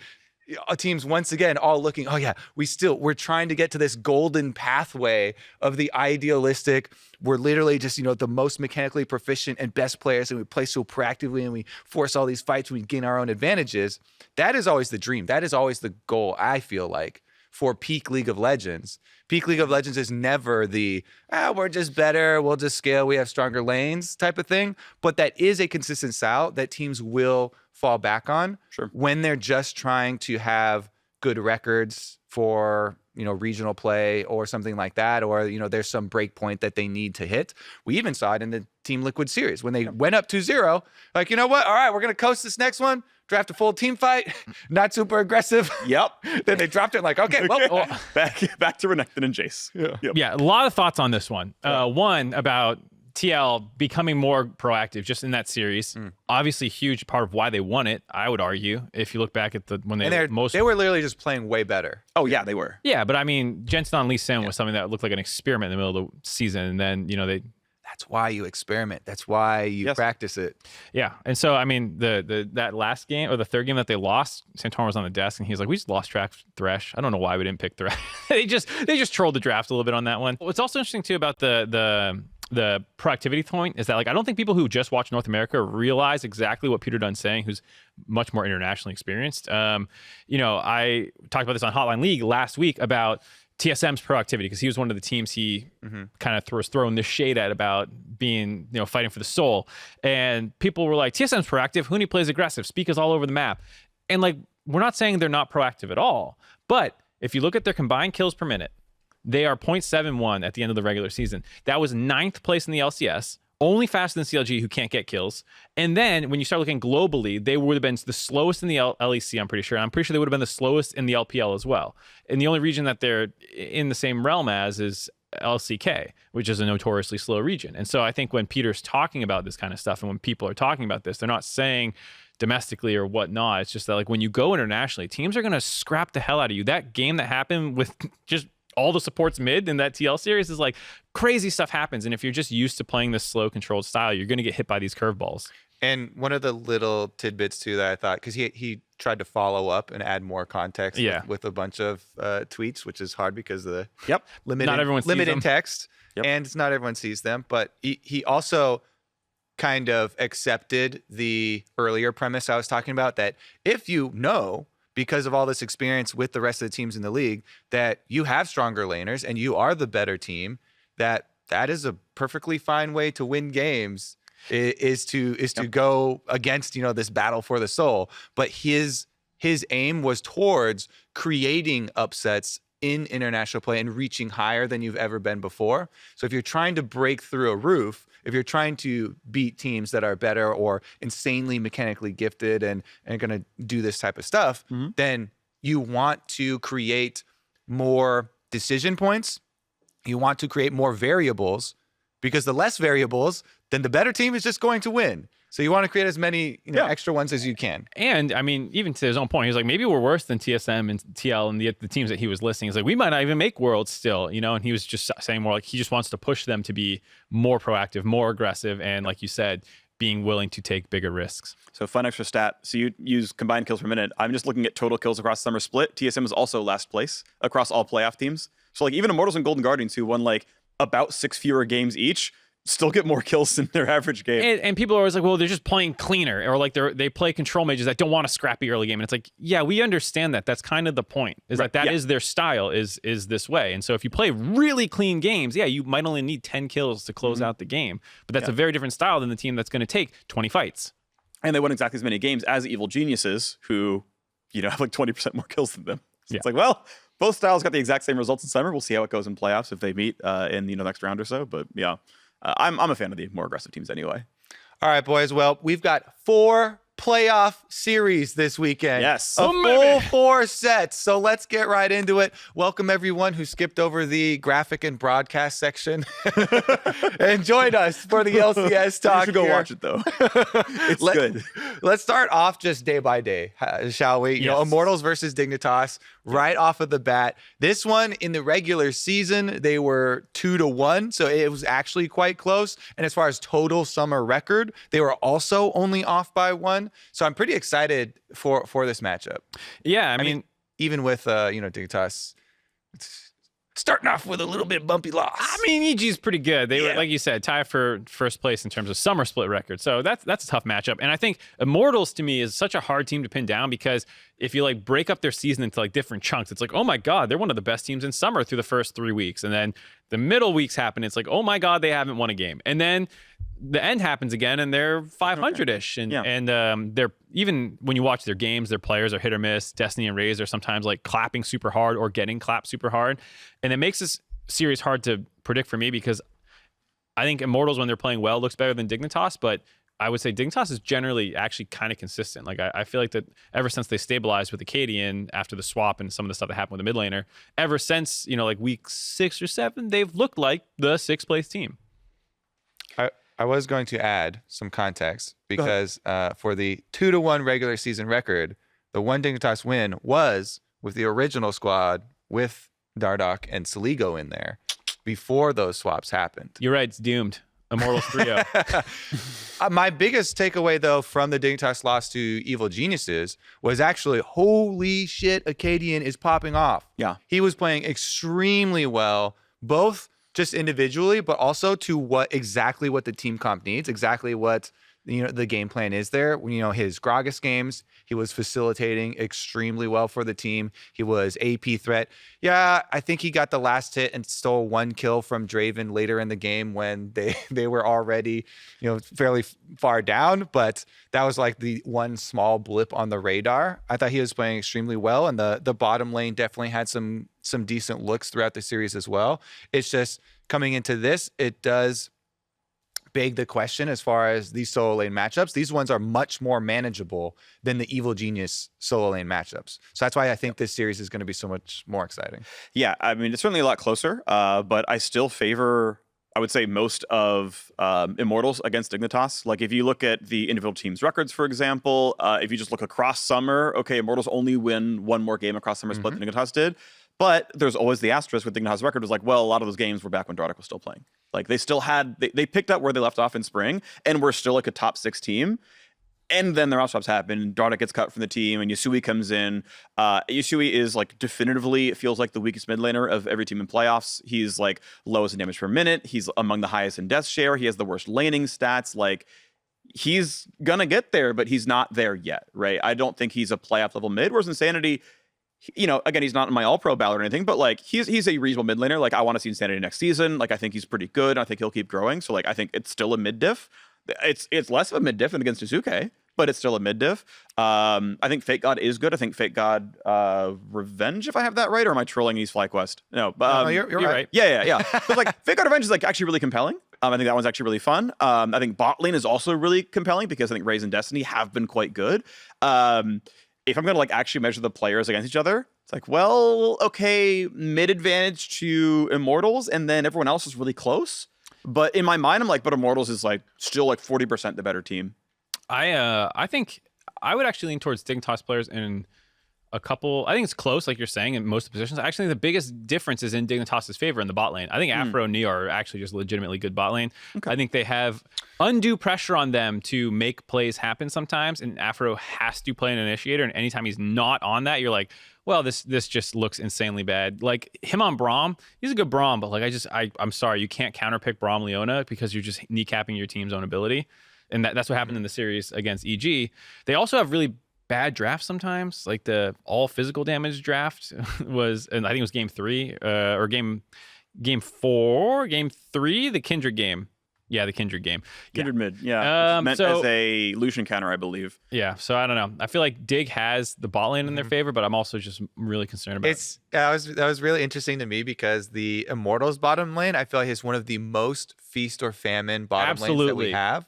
teams once again all looking, we're trying to get to this golden pathway of the idealistic. We're literally just, the most mechanically proficient and best players, and we play so proactively and we force all these fights and we gain our own advantages. That is always the dream. That is always the goal, I feel like, for peak League of Legends. Peak League of Legends is never the, we're just better, we'll just scale, we have stronger lanes type of thing. But that is a consistent style that teams will fall back on when they're just trying to have good records for, regional play or something like that, or, there's some break point that they need to hit. We even saw it in the Team Liquid series when they went up 2-0, like, you know what? All right, we're going to coast this next one. Draft a full team fight, not super aggressive. Yep. Then they dropped it like, okay, well. back to Renekton and Jace. Yeah. Yep. Yeah, a lot of thoughts on this one. One, about TL becoming more proactive just in that series. Obviously, huge part of why they won it, I would argue, if you look back at they were literally just playing way better. Oh, yeah, they were. Yeah, but I mean, Jensen on Lee Sin was something that looked like an experiment in the middle of the season. And then, That's why you experiment. That's why you practice it. Yeah. And so, I mean, that last game or the third game that they lost, Santorum was on the desk and he's like, we just lost track Thresh. I don't know why we didn't pick Thresh. they just trolled the draft a little bit on that one. What's also interesting too about the proactivity point is that, like, I don't think people who just watch North America realize exactly what Peter Dunn's saying, who's much more internationally experienced. I talked about this on Hotline League last week about TSM's proactivity, because he was one of the teams he kind of was throwing this shade at about being, fighting for the soul. And people were like, TSM's proactive, Huni plays aggressive, Speak is all over the map. And like, we're not saying they're not proactive at all. But if you look at their combined kills per minute, they are 0.71 at the end of the regular season. That was 9th place in the LCS, only faster than CLG, who can't get kills. And then when you start looking globally, they would have been the slowest in the LEC, I'm pretty sure. I'm pretty sure they would have been the slowest in the LPL as well. And the only region that they're in the same realm as is LCK, which is a notoriously slow region. And so I think when Peter's talking about this kind of stuff and when people are talking about this, they're not saying domestically or whatnot. It's just that, like, when you go internationally, teams are going to scrap the hell out of you. That game that happened with just all the supports mid in that TL series is like, crazy stuff happens. And if you're just used to playing this slow controlled style, you're going to get hit by these curveballs. And one of the little tidbits too that I thought, because he tried to follow up and add more context with a bunch of tweets, which is hard because of the limited text, and it's not everyone sees them. But he also kind of accepted the earlier premise I was talking about, that if because of all this experience with the rest of the teams in the league, that you have stronger laners and you are the better team, that is a perfectly fine way to win games, is to go against, this battle for the soul. But his aim was towards creating upsets in international play and reaching higher than you've ever been before. So if you're trying to break through a roof, if you're trying to beat teams that are better or insanely mechanically gifted and going to do this type of stuff, then you want to create more decision points. You want to create more variables, because the less variables, then the better team is just going to win. So you want to create as many extra ones as you can. And I mean, even to his own point, he's like, maybe we're worse than TSM and TL and the teams that he was listing. He's like, we might not even make Worlds still, and he was just saying more like he just wants to push them to be more proactive, more aggressive, and like you said, being willing to take bigger risks. So fun extra stat. So you use combined kills per minute. I'm just looking at total kills across the summer split. TSM is also last place across all playoff teams. So like even Immortals and Golden Guardians, who won like about 6 fewer games each, still get more kills than their average game. And people are always like, well, they're just playing cleaner, or like they play control mages that don't want a scrappy early game. And it's like, yeah, we understand that. That's kind of the point, is that is their style, is this way. And so if you play really clean games, you might only need 10 kills to close out the game. But that's a very different style than the team that's going to take 20 fights. And they won exactly as many games as Evil Geniuses, who, have like 20% more kills than them. So it's like, well, both styles got the exact same results in summer. We'll see how it goes in playoffs if they meet in the next round or so. But yeah. I'm a fan of the more aggressive teams anyway. All right, boys. Well, we've got 4 playoff series this weekend. Yes. A full 4 sets. So let's get right into it. Welcome everyone who skipped over the graphic and broadcast section and joined us for the LCS talk. You should go watch it though. It's good. Let's start off just day by day, shall we? Yes. Immortals versus Dignitas right off of the bat. This one in the regular season, they were 2-1. So it was actually quite close. And as far as total summer record, they were also only off by 1. So I'm pretty excited for this matchup. Yeah, I mean, even with Dignitas, it's starting off with a little bit bumpy loss. I mean, EG's pretty good. They were, like you said, tied for first place in terms of summer split record. So that's a tough matchup. And I think Immortals to me is such a hard team to pin down, because if you like break up their season into like different chunks, it's like, oh my God, they're one of the best teams in summer through the first 3 weeks. And then the middle weeks happen. It's like, oh my God, they haven't won a game. And then the end happens again and they're 500-ish. And they're, even when you watch their games, their players are hit or miss. Destiny and Raze are sometimes like clapping super hard or getting clapped super hard. And it makes this series hard to predict for me, because I think Immortals, when they're playing well, looks better than Dignitas, but I would say Dignitas is generally actually kind of consistent. Like I feel like that ever since they stabilized with Acadian after the swap and some of the stuff that happened with the mid laner, ever since, like week 6 or 7, they've looked like the 6th place team. I was going to add some context, because for the 2-1 regular season record, the one Dignitas win was with the original squad with Dardoch and Saligo in there before those swaps happened. You're right, it's doomed. Immortals 3-0. My biggest takeaway, though, from the Dignitas loss to Evil Geniuses was actually, holy shit, Acadian is popping off. Yeah. He was playing extremely well, both just individually, but also to exactly what the team comp needs, exactly what the game plan is there. His Gragas games, he was facilitating extremely well for the team. He was AP threat. Yeah, I think he got the last hit and stole 1 kill from Draven later in the game when they were already, fairly far down. But that was like the one small blip on the radar. I thought he was playing extremely well, and the bottom lane definitely had some decent looks throughout the series as well. It's just coming into this, it does beg the question as far as these solo lane matchups. These ones are much more manageable than the Evil Genius solo lane matchups. So that's why I think this series is going to be so much more exciting. Yeah, I mean, it's certainly a lot closer, but I still favor, I would say, most of Immortals against Dignitas. Like, if you look at the individual teams' records, for example, if you just look across summer, okay, Immortals only win 1 more game across summer split than Dignitas did. But there's always the asterisk with Dignitas' record was like, well, a lot of those games were back when Drotic was still playing. Like, they still had, they picked up where they left off in spring, and we're still like a top 6 team. And then their off swaps happen. Drotic gets cut from the team, and Yasui comes in. Yasui is like definitively, it feels like the weakest mid laner of every team in playoffs. He's like lowest in damage per minute. He's among the highest in death share. He has the worst laning stats. Like, he's gonna get there, but he's not there yet, right? I don't think he's a playoff level mid. Whereas Insanity, again, he's not in my all-pro ballot or anything, but like he's a reasonable mid laner. Like, I want to see Insanity next season. Like, I think he's pretty good. I think he'll keep growing. So like, I think it's still a mid diff. It's less of a mid diff than against Izuke, but it's still a mid diff. I think FakeGod is good. I think FakeGod Revenge, if I have that right, or am I trolling East FlyQuest? No, but you're right. Yeah. But like FakeGod Revenge is like actually really compelling. I think that one's actually really fun. I think bot lane is also really compelling because I think Raze and Destiny have been quite good. If I'm going to like actually measure the players against each other, it's like, well, okay, mid advantage to Immortals, and then everyone else is really close. But in my mind, I'm like, but Immortals is like still like 40% the better team. I think I would actually lean towards Dignitas players in a couple. I think it's close, like you're saying, in most positions. Actually, the biggest difference is in Dignitas' favor in the bot lane. I think Afro and Neo are actually just legitimately good bot lane. Okay. I think they have undue pressure on them to make plays happen sometimes, and Afro has to play an initiator, and anytime he's not on that, you're like, well, this just looks insanely bad. Like, him on Braum, he's a good Braum, but like I'm sorry, you can't counterpick Braum Leona because you're just kneecapping your team's own ability. And that's what happened in the series against EG. They also have really bad drafts sometimes. Like, the all physical damage draft was, and I think it was game 3 or game 4, game 3, the Kindred game. Yeah, the Kindred game. Kindred mid, yeah. Meant as a Lucian counter, I believe. Yeah, so I don't know. I feel like Dig has the bot lane in their favor, but I'm also just really concerned about it. That was really interesting to me because the Immortals bottom lane, I feel like is one of the most feast or famine bottom lanes that we have.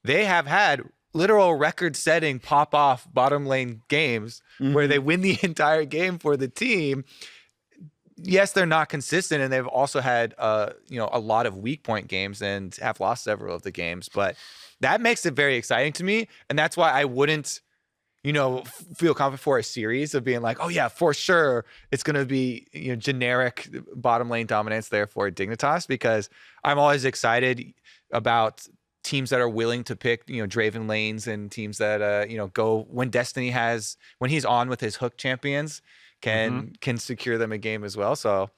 They have had literal record-setting pop-off bottom lane games where they win the entire game for the team. Yes, they're not consistent, and they've also had a lot of weak point games and have lost several of the games. But that makes it very exciting to me, and that's why I wouldn't, feel confident for a series of being like, oh yeah, for sure it's going to be generic bottom lane dominance there for Dignitas, because I'm always excited about teams that are willing to pick, Draven lanes, and teams that, go when when he's on with his hook champions, can secure them a game as well. So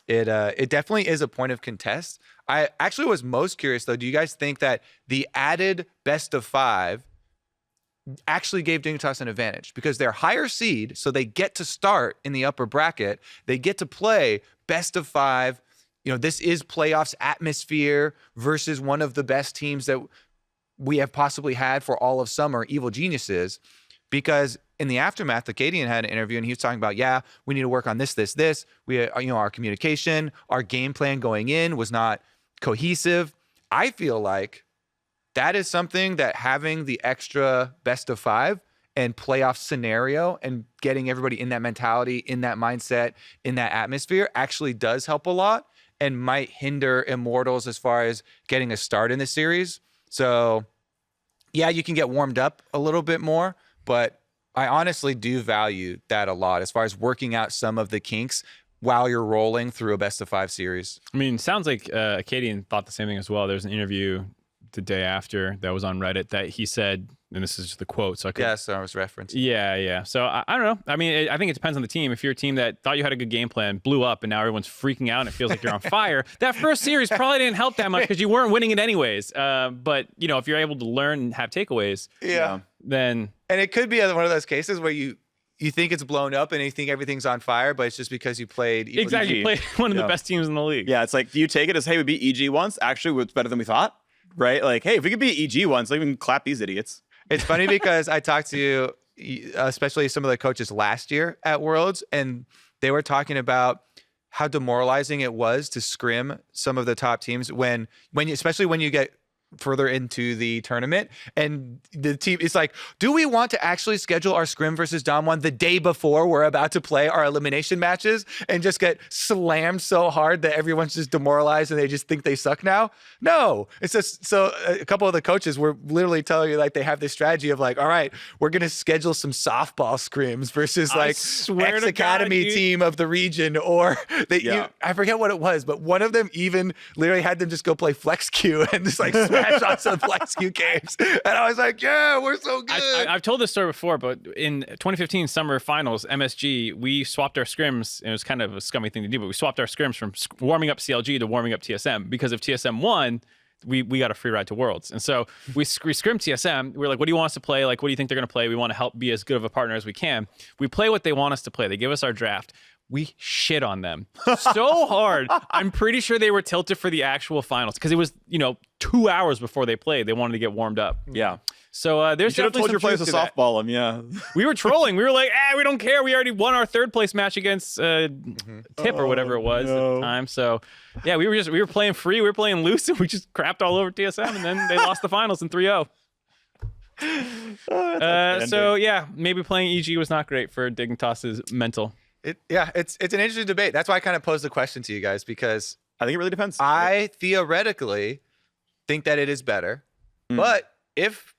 it definitely is a point of contest. I actually was most curious though. Do you guys think that the added best of 5 actually gave Dignitas an advantage because they're higher seed, so they get to start in the upper bracket. They get to play best of 5. This is playoffs atmosphere versus one of the best teams that we have possibly had for all of summer, Evil Geniuses. Because in the aftermath, Acadian had an interview and he was talking about, we need to work on this. We, our communication, our game plan going in was not cohesive. I feel like that is something that having the extra best of 5 and playoff scenario and getting everybody in that mentality, in that mindset, in that atmosphere actually does help a lot and might hinder Immortals as far as getting a start in the series. So, yeah, you can get warmed up a little bit more, but I honestly do value that a lot as far as working out some of the kinks while you're rolling through a best of 5 series. I mean, sounds like Acadian thought the same thing as well. There's an interview the day after that was on Reddit that he said, and this is the quote. So I could, yes, I was referenced. Yeah. So I don't know. I mean, I think it depends on the team. If you're a team that thought you had a good game plan, blew up, and now everyone's freaking out and it feels like you're on fire, that first series probably didn't help that much because you weren't winning it anyways. But if you're able to learn and have takeaways, then and it could be one of those cases where you think it's blown up and you think everything's on fire, but it's just because you played exactly. You played one of the best teams in the league. Yeah, it's like, do you take it as, hey, we beat EG once? Actually, it's better than we thought, right? Like, hey, if we could beat EG once, like, we can clap these idiots. It's funny because I talked to especially some of the coaches last year at Worlds, and they were talking about how demoralizing it was to scrim some of the top teams especially when you get further into the tournament and the team is like, do we want to actually schedule our scrim versus Dom 1 the day before we're about to play our elimination matches and just get slammed so hard that everyone's just demoralized and they just think they suck now? No, it's just, so a couple of the coaches were literally telling you like they have this strategy of like, all right, we're going to schedule some softball scrims versus like X Academy team of the region, or I forget what it was, but one of them even literally had them just go play flex queue and just like smash on some flex queue games. And I was like, yeah, we're so good. I've told this story before, but in 2015 summer finals, MSG, we swapped our scrims. And it was kind of a scummy thing to do, but we swapped our scrims from warming up CLG to warming up TSM, because if TSM won, we got a free ride to Worlds. And so we scrimmed TSM. We were like, what do you want us to play? Like, what do you think they're going to play? We want to help be as good of a partner as we can. We play what they want us to play. They give us our draft. We shit on them so hard. I'm pretty sure they were tilted for the actual finals because it was, 2 hours before they played. They wanted to get warmed up. Yeah. So there's definitely told your players to softball them. Yeah. We were trolling. We were like, we don't care. We already won our third place match against Tip or whatever it was at the time. So yeah, we were playing free. We were playing loose, and we just crapped all over TSM, and then they lost the finals in 3-0. So yeah, maybe playing EG was not great for Dignitas' mental. It's an interesting debate. That's why I kind of posed the question to you guys, because I think it really depends. I theoretically think that it is better, but if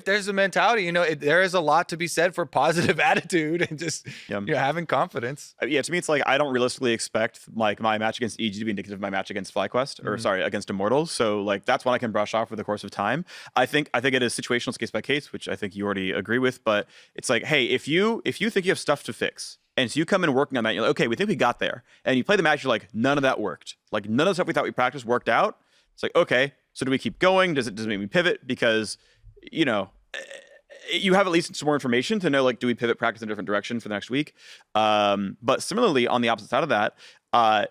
there's a mentality, there is a lot to be said for positive attitude and just having confidence. Yeah, to me, it's like I don't realistically expect like my match against EG to be indicative of my match against FlyQuest, or sorry, against Immortals. So like that's one I can brush off for the course of time. I think it is situational, it's case by case, which I think you already agree with. But it's like, hey, if you think you have stuff to fix, and so you come in working on that, you're like, okay, we think we got there, and you play the match, you're like, none of that worked. Like none of the stuff we thought we practiced worked out. It's like, okay, so do we keep going? Does it make me pivot? Because you have at least some more information to know, like, do we pivot practice in a different direction for the next week? But similarly, on the opposite side of that,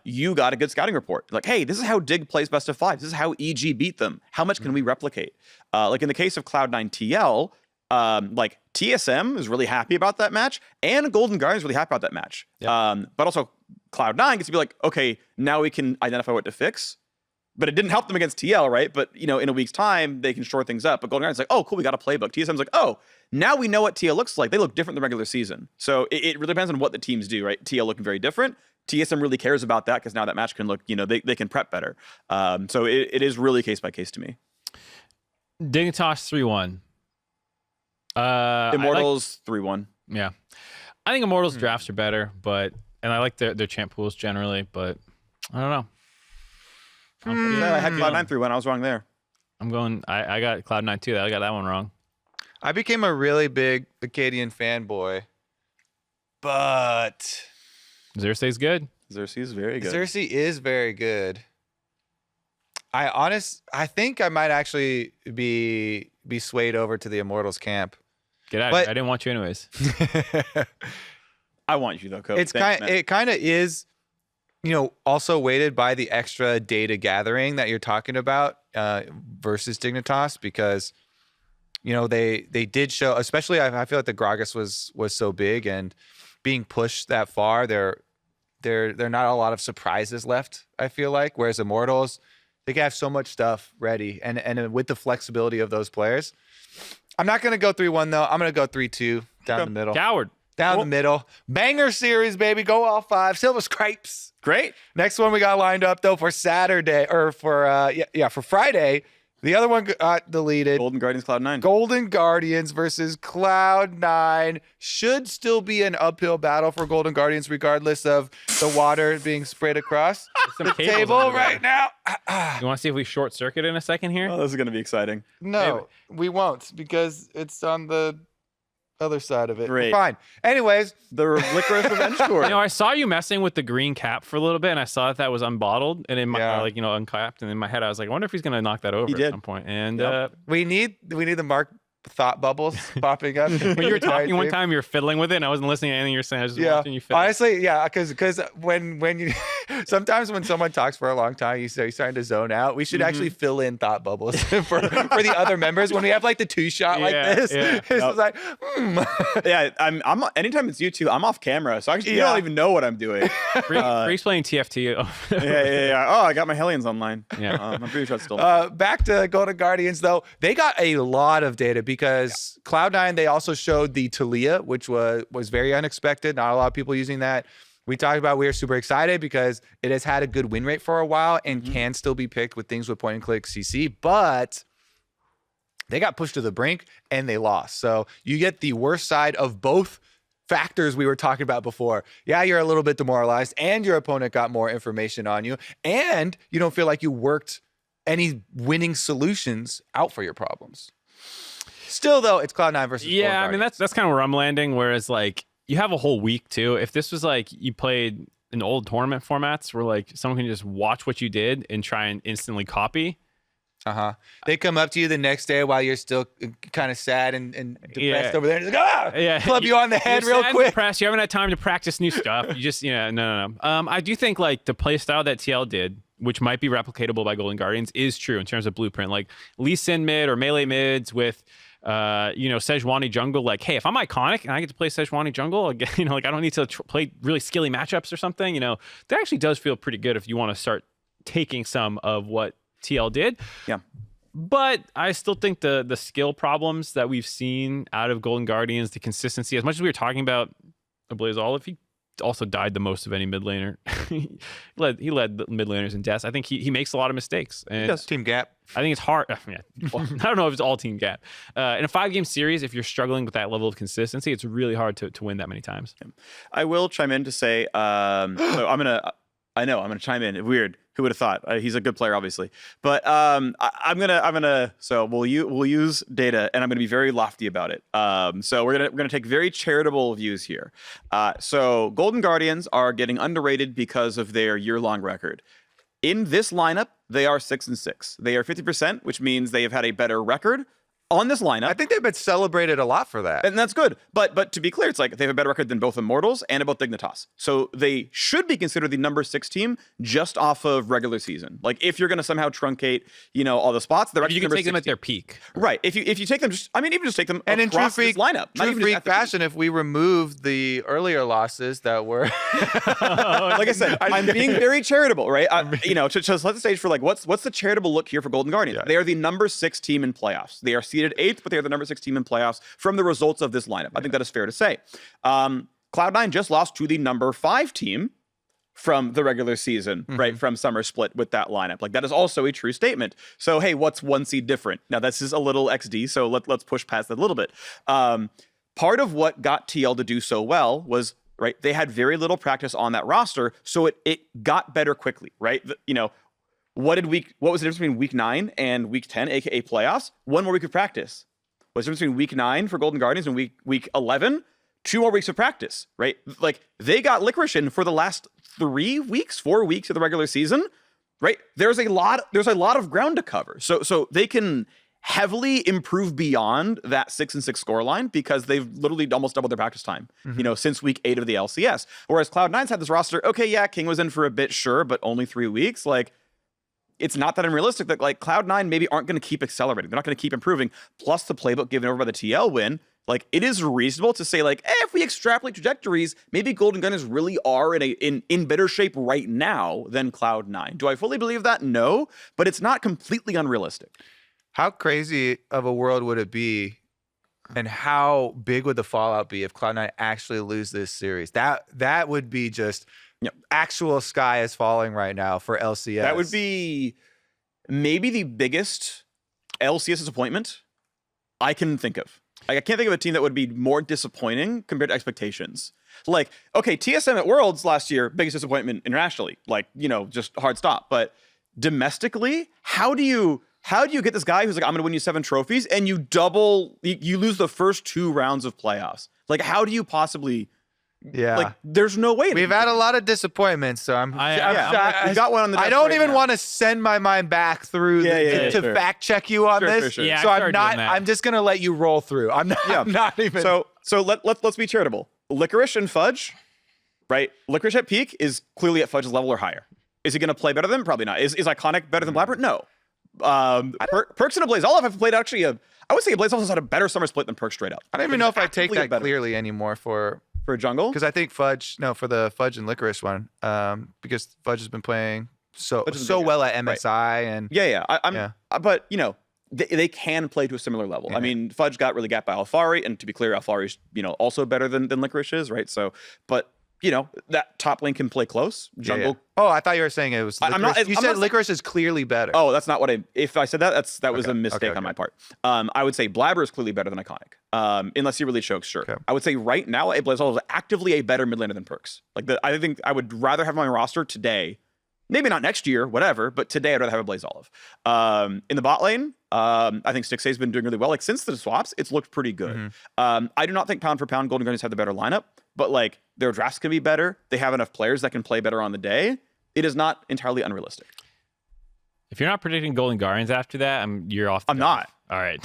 you got a good scouting report. Like, hey, this is how Dig plays best of 5. This is how EG beat them. How much can we replicate? Like in the case of Cloud9 TL, like TSM is really happy about that match, and Golden Guardian is really happy about that match. Yep. But also Cloud9 gets to be like, okay, now we can identify what to fix. But it didn't help them against TL, right? But, in a week's time, they can shore things up. But Golden Guardian's like, oh, cool, we got a playbook. TSM's like, oh, now we know what TL looks like. They look different than regular season. So it really depends on what the teams do, right? TL looking very different. TSM really cares about that because now that match can look, they can prep better. So it is really case by case to me. Dignitas 3-1. Immortals 3-1. Yeah. I think Immortals drafts are better, and I like their champ pools generally, but I don't know. I had Cloud9 3-1. I was wrong there. I got Cloud9 too. I got that one wrong. I became a really big Acadian fanboy, but Xerxes good. Xerxes is very good. Xerxes is very good. I think I might actually be swayed over to the Immortals camp. Get out! I didn't want you anyways. I want you though, Coach. It kind of is. Also weighted by the extra data gathering that you're talking about versus Dignitas, because, they did show, especially I feel like the Gragas was so big and being pushed that far, there not a lot of surprises left, I feel like, whereas Immortals, they can have so much stuff ready, and with the flexibility of those players. I'm not going to go 3-1 though. I'm going to go 3-2 down the middle. Coward. Down the middle. Banger series, baby. Go all 5. Silver Scrapes. Great. Next one we got lined up though for Saturday, or for for Friday. The other one got deleted. Golden Guardians Cloud9. Golden Guardians versus Cloud9 should still be an uphill battle for Golden Guardians, regardless of the water being sprayed across the table right now. You want to see if we short circuit in a second here? Oh, this is going to be exciting. No, we won't, because it's on the other side of it. Great. Fine. Anyways, The Licorice Revenge Tour. I saw you messing with the green cap for a little bit, and I saw that was unbottled, and in my uncapped, and in my head I was like, I wonder if he's gonna knock that over at some point. And we need the Mark thought bubbles popping up. when you were talking one time, you were fiddling with it, and I wasn't listening to anything you were saying. I was just watching you fiddle. Honestly, because when you sometimes when someone talks for a long time, you're starting to zone out. We should actually fill in thought bubbles for the other members when we have like the 2-shot like this. Yeah. It's just like, Yeah, I'm anytime it's you two, I'm off camera, so actually you don't even know what I'm doing. Phreak's playing TFT. Yeah. Oh, I got my Hellions online. Yeah. I'm pretty sure it's still. back to Golden Guardians though, they got a lot of data because Cloud9, they also showed the Talia, which was very unexpected. Not a lot of people using that. We talked about we are super excited because it has had a good win rate for a while and can still be picked with things with point and click CC, but they got pushed to the brink and they lost. So you get the worst side of both factors we were talking about before. Yeah, you're a little bit demoralized and your opponent got more information on you and you don't feel like you worked any winning solutions out for your problems. Still, though, it's Cloud9 versus Golden I mean, Guardians. that's kind of where I'm landing, whereas, like, you have a whole week, too. If this was, like, you played in old tournament formats where, like, someone can just watch what you did and try and instantly copy. They come up to you the next day while you're still kind of sad and depressed over there. And like, club you on the head real quick. Depressed. You haven't had time to practice new stuff. You just, no. I do think, like, the play style that TL did, which might be replicatable by Golden Guardians, is true in terms of blueprint. Like, Lee Sin mid or melee mids with Sejuani jungle, like, hey, if I'm iconic and I get to play Sejuani jungle, again, like, I don't need to play really skilly matchups or something, that actually does feel pretty good if you want to start taking some of what TL did. Yeah. But I still think the skill problems that we've seen out of Golden Guardians, the consistency, as much as we were talking about Ablaze Olive, he also died the most of any mid laner. he led the mid laners in deaths. I think he makes a lot of mistakes. And He does. Team Gap. I think it's hard. Well, I don't know if it's all team Gap. In a 5-game series, if you're struggling with that level of consistency, it's really hard to win that many times. I will chime in to say, so I'm gonna chime in. Weird. Who would have thought? He's a good player, obviously. But I'm gonna. So we'll use data, and I'm gonna be very lofty about it. So we're gonna take very charitable views here. So Golden Guardians are getting underrated because of their year-long record. In this lineup, they are 6-6. They are 50%, which means they have had a better record on this lineup. I think they've been celebrated a lot for that. And that's good. But to be clear, it's like they have a better record than both Immortals and both Dignitas. So they should be considered the number 6 team just off of regular season. Like, if you're going to somehow truncate, all the spots, they're actually You can number take them at 16. their peak. Right. If you take them, even just take them And in true across Phreak this lineup. Not true even just Phreak at the fashion, if we remove the earlier losses that were, like I said, I'm being very charitable, right? To set the stage for like what's the charitable look here for Golden Guardians? Yeah. They are the number 6 team in playoffs. They are seeded 8th, but they are the number 6 team in playoffs from the results of this lineup. I think that is fair to say. Cloud9 just lost to the number 5 team from the regular season, right? From Summer Split with that lineup. Like, that is also a true statement. So, hey, what's one seed different? Now, this is a little XD, so let's push past that a little bit. Part of what got TL to do so well was, right, they had very little practice on that roster, so it got better quickly, right? What was the difference between week 9 and week 10, aka playoffs? One more week of practice. What's the difference between week 9 for Golden Guardians and week 11? 2 more weeks of practice, right? Like, they got licorice in for the last 4 weeks of the regular season, right? There's a lot of ground to cover. So they can heavily improve beyond that 6-6 scoreline because they've literally almost doubled their practice time, since week 8 of the LCS. Whereas Cloud9's had this roster, okay, yeah, King was in for a bit, sure, but only 3 weeks. Like, it's not that unrealistic that, like, Cloud9 maybe aren't going to keep accelerating. They're not going to keep improving. Plus the playbook given over by the TL win, like, it is reasonable to say, like, if we extrapolate trajectories, maybe Golden Guardians really are in better shape right now than Cloud9. Do I fully believe that? No, but it's not completely unrealistic. how crazy of a world would it be, and how big would the fallout be if Cloud9 actually lose this series? That would be just actual sky is falling right now for LCS. That would be maybe the biggest LCS disappointment I can think of. Like, I can't think of a team that would be more disappointing compared to expectations. Like, okay, TSM at Worlds last year, biggest disappointment internationally. Like, just hard stop. But domestically, how do you get this guy who's like, I'm going to win you 7 trophies, and you lose the first 2 rounds of playoffs? Like, how do you possibly? Yeah. Like, there's no way. We've had a lot of disappointments, so we got one on the desk. I don't right even now. want to send my mind back through to fact check you on this. Sure. Yeah, so I I'm not. I'm just gonna let you roll through. I'm not. I'm not even. So let's be charitable. Licorice and Fudge, right? Licorice at peak is clearly at Fudge's level or higher. Is he gonna play better than? Probably not. Is Iconic better than Blackbird? No. Perks and a Blaze Olive have played actually I would say Blaze Olive has had a better summer split than Perks straight up. I don't even know if I take that clearly anymore for a jungle, because I think for the Fudge and Licorice one, because Fudge has been playing so well at MSI and but they can play to a similar level. Yeah. I mean, Fudge got really gapped by Alfari, and to be clear, Alfari's also better than Licorice is, right? So, but that top lane can play close. Jungle. Oh, I thought you were saying it was Licorice. I'm not, you said Licorice is clearly better. Oh, that's not what if I said that, that was a mistake on my part. I would say Blabber is clearly better than Iconic. Unless he really chokes, sure. Okay. I would say right now, Blaze Olive is actively a better mid laner than Perks. I think I would rather have him on my roster today. Maybe not next year, whatever, but today I'd rather have a Blaze Olive. In the bot lane, I think Stixxay's been doing really well. Like, since the swaps, it's looked pretty good. I do not think pound for pound Golden Guardians have the better lineup, but like, their drafts can be better. They have enough players that can play better on the day. It is not entirely unrealistic. If you're not predicting Golden Guardians after that, you're off. I'm not. All right.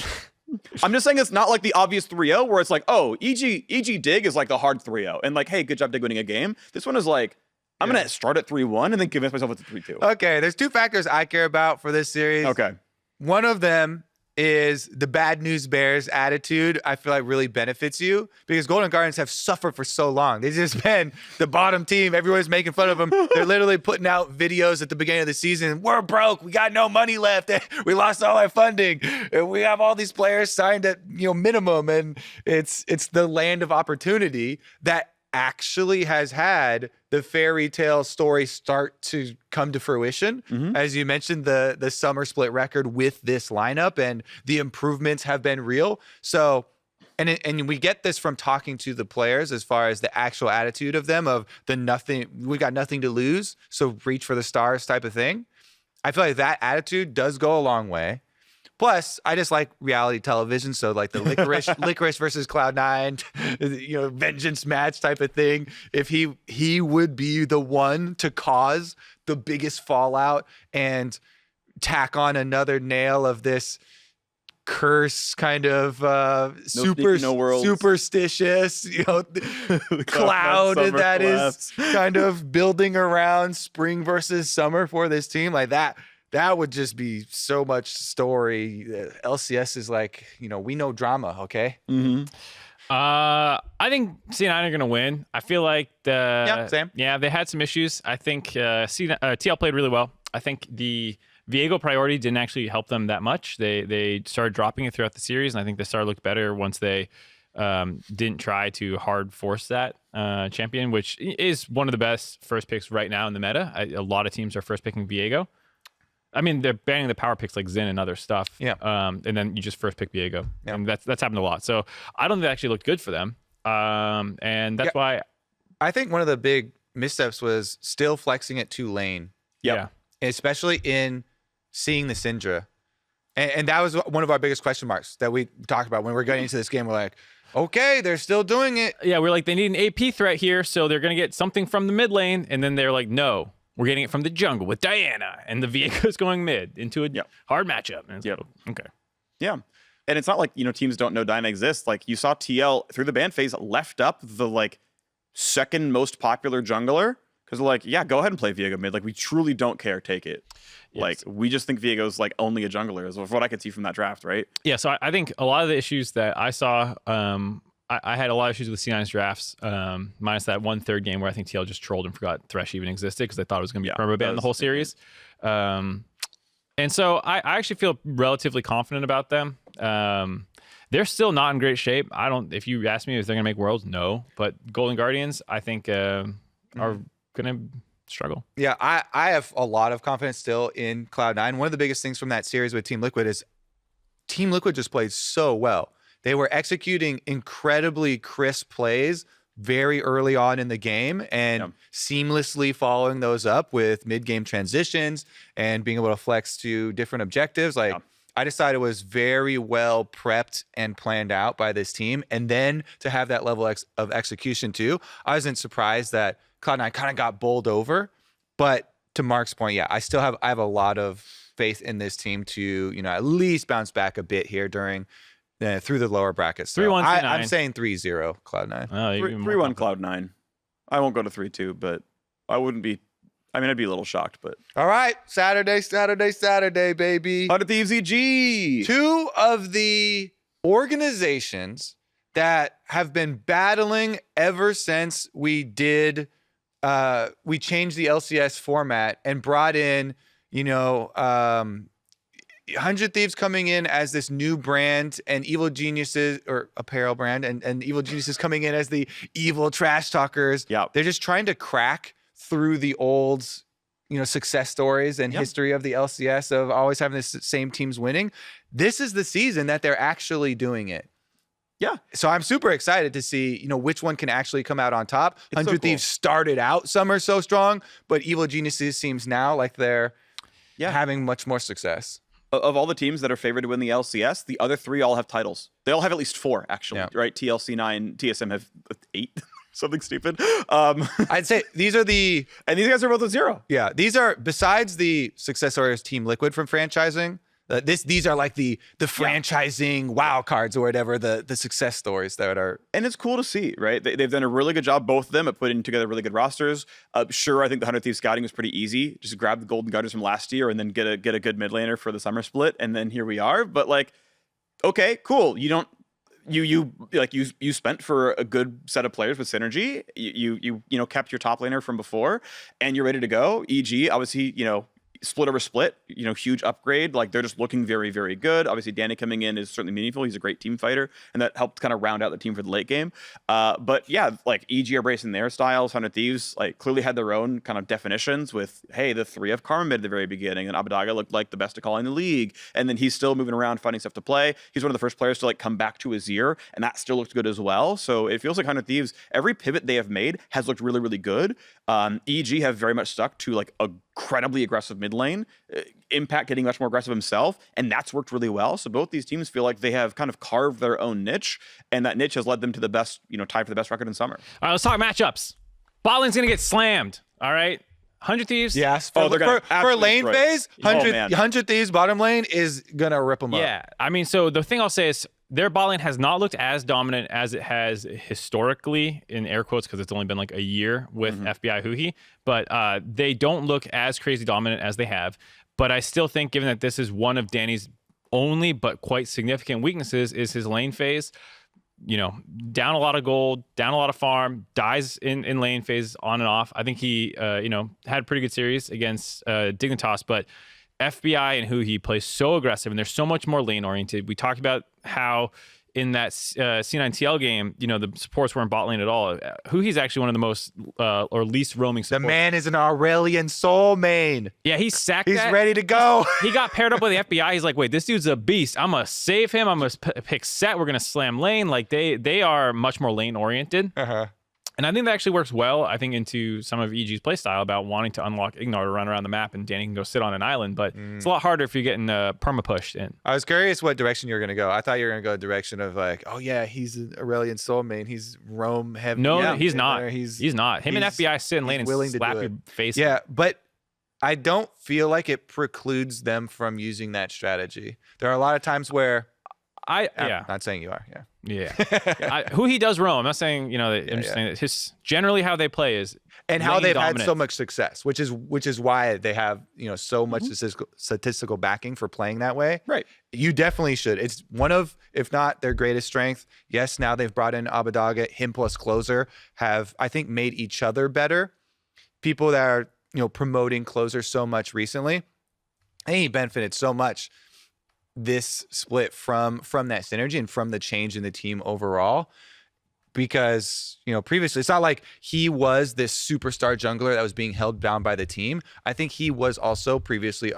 I'm just saying it's not like the obvious 3-0 where it's like, oh, EG Dig is like the hard 3-0. And like, hey, good job Dig winning a game. This one is like, I'm going to start at 3-1 and then convince myself it's a 3-2. Okay, there's 2 factors I care about for this series. Okay. One of them is the bad news bears attitude. I feel like really benefits you because Golden Guardians have suffered for so long. They've just been the bottom team. Everyone's making fun of them. They're literally putting out videos at the beginning of the season. We're broke. We got no money left. We lost all our funding. We have all these players signed at minimum, and it's the land of opportunity that actually has had the fairy tale story start to come to fruition. As you mentioned, the summer split record with this lineup, and the improvements have been real. So, and we get this from talking to the players as far as the actual attitude of them, of we got nothing to lose, so reach for the stars type of thing. I feel like that attitude does go a long way. Plus, I just like reality television, so like the Licorice versus Cloud9, vengeance match type of thing. If he would be the one to cause the biggest fallout and tack on another nail of this curse kind of superstitious, cloud that is kind of building around spring versus summer for this team, like that. That would just be so much story. LCS is like, we know drama, okay? I think C9 are going to win. I feel like same. Yeah, they had some issues. I think TL played really well. I think the Viego priority didn't actually help them that much. They started dropping it throughout the series, and I think the star looked better once they didn't try to hard force that champion, which is one of the best first picks right now in the meta. A lot of teams are first picking Viego. I mean, they're banning the power picks like Xin and other stuff. Yeah. And then you just first pick Viego. Yeah. And that's happened a lot. So I don't think it actually looked good for them. And that's why I think one of the big missteps was still flexing it to lane. Yeah. Especially in seeing the Syndra. And that was one of our biggest question marks that we talked about when we were getting into this game. We're like, okay, they're still doing it. Yeah, we're like, they need an AP threat here, so they're going to get something from the mid lane. And then they're like, no. We're getting it from the jungle with Diana, and the Viego's going mid into a hard matchup. Okay. Yeah. And it's not like, teams don't know Diana exists. Like, you saw TL through the ban phase left up the like second most popular jungler because they're like, yeah, go ahead and play Viego mid. Like, we truly don't care. Take it. Yes. Like, we just think Viego's like only a jungler is what I could see from that draft, right? Yeah. So I think a lot of the issues that I saw, I had a lot of issues with C9's drafts, minus that 1/3 game where I think TL just trolled and forgot Thresh even existed because they thought it was going to be perma ban the whole series. And so I actually feel relatively confident about them. They're still not in great shape. If you ask me if they're going to make Worlds, no. But Golden Guardians, I think, are going to struggle. Yeah, I have a lot of confidence still in Cloud9. One of the biggest things from that series with Team Liquid is Team Liquid just played so well. They were executing incredibly crisp plays very early on in the game and seamlessly following those up with mid-game transitions and being able to flex to different objectives. Like, I decided it was very well prepped and planned out by this team. And then to have that level of execution too, I wasn't surprised that Cloud9 kind of got bowled over. But to Mark's point, yeah, I have a lot of faith in this team to, at least bounce back a bit here during through the lower brackets. So 3-1, I'm saying 3-0 Cloud9. 3-1 Cloud9. I won't go to 3-2, but I wouldn't be. I mean, I'd be a little shocked, but. All right. Saturday, baby. 100 Thieves EG. Two of the organizations that have been battling ever since we changed the LCS format and brought in, 100 Thieves coming in as this new brand and Evil Geniuses, or apparel brand, and Evil Geniuses coming in as the evil trash talkers. Yeah. They're just trying to crack through the old, success stories and history of the LCS of always having the same teams winning. This is the season that they're actually doing it. Yeah. So I'm super excited to see, which one can actually come out on top. 100 Thieves cool. started out summer so strong, but Evil Geniuses seems now like they're having much more success. Of all the teams that are favored to win the LCS, the other three all have titles. They all have at least 4, actually, right? TLC 9, TSM have 8. Something stupid. I'd say these are and these guys are both at 0. Yeah, these are, besides the success stories Team Liquid from franchising, these are like the franchising wow cards or whatever, the success stories that are. And it's cool to see, right? They've done a really good job, both of them, at putting together really good rosters. Sure, I think the 100 Thieves scouting was pretty easy. Just grab the Golden Gunners from last year and then get a good mid laner for the summer split, and then here we are. But like, okay, cool. You don't. You spent for a good set of players with synergy. You kept your top laner from before, and you're ready to go. EG, obviously, split over split, huge upgrade. Like, they're just looking very, very good. Obviously, Danny coming in is certainly meaningful. He's a great team fighter, and that helped kind of round out the team for the late game. But yeah, like, EG are bracing their styles. 100 Thieves clearly had their own kind of definitions with, hey, the 3 of Karma mid at the very beginning, and Abadaga looked like the best to call in the league, and then he's still moving around finding stuff to play. He's one of the first players to come back to Azir, and that still looked good as well. So it feels like 100 Thieves, every pivot they have made has looked really, really good. EG have very much stuck to a incredibly aggressive mid lane. Impact getting much more aggressive himself, and that's worked really well. So both these teams feel like they have kind of carved their own niche, and that niche has led them to the best, tied for the best record in summer. All right, let's talk matchups. Bot lane's gonna get slammed. All right, 100 Thieves. Yes. They're gonna for lane destroy. phase, 100 Thieves bottom lane is gonna rip them up. Yeah, I mean, so the thing I'll say is their bot lane has not looked as dominant as it has historically, in air quotes, because it's only been a year with FBI Huhi, but they don't look as crazy dominant as they have. But I still think, given that this is one of Danny's only but quite significant weaknesses, is his lane phase. Down a lot of gold, down a lot of farm, dies in lane phase on and off. I think he, had a pretty good series against Dignitas, but FBI and Huhi play so aggressive, and they're so much more lane oriented. We talked about how in that C9TL game, the supports weren't bot lane at all. Huhi's actually one of the most or least roaming supports. The man is an Aurelian Soul main. Yeah, he's sacked. He's ready to go. He got paired up with the FBI. He's like, wait, this dude's a beast. I'm gonna save him. I'm gonna pick set. We're gonna slam lane. They are much more lane oriented. And I think that actually works well, I think, into some of EG's playstyle about wanting to unlock Ignore to run around the map, and Danny can go sit on an island. But it's a lot harder if you're getting perma pushed in. I was curious what direction you're going to go. I thought you were going to go a direction of oh yeah, he's an Aurelian Soul main. He's roam heavy. No, he's not. He's not. Him and FBI sit in lane and slap your face. Yeah, but I don't feel like it precludes them from using that strategy. There are a lot of times where I'm not saying you are. Who he does roam. I'm not saying I'm just saying that his generally how they play is and how they've dominant. had so much success, which is why they have so much statistical backing for playing that way. Right. You definitely should. It's one of, if not their greatest strength. Yes, now they've brought in Abadaga. Him plus Closer have, I think, made each other better. People that are promoting Closer so much recently, I think he benefited so much this split from that synergy and from the change in the team overall, because previously it's not like he was this superstar jungler that was being held down by the team. I think he was also previously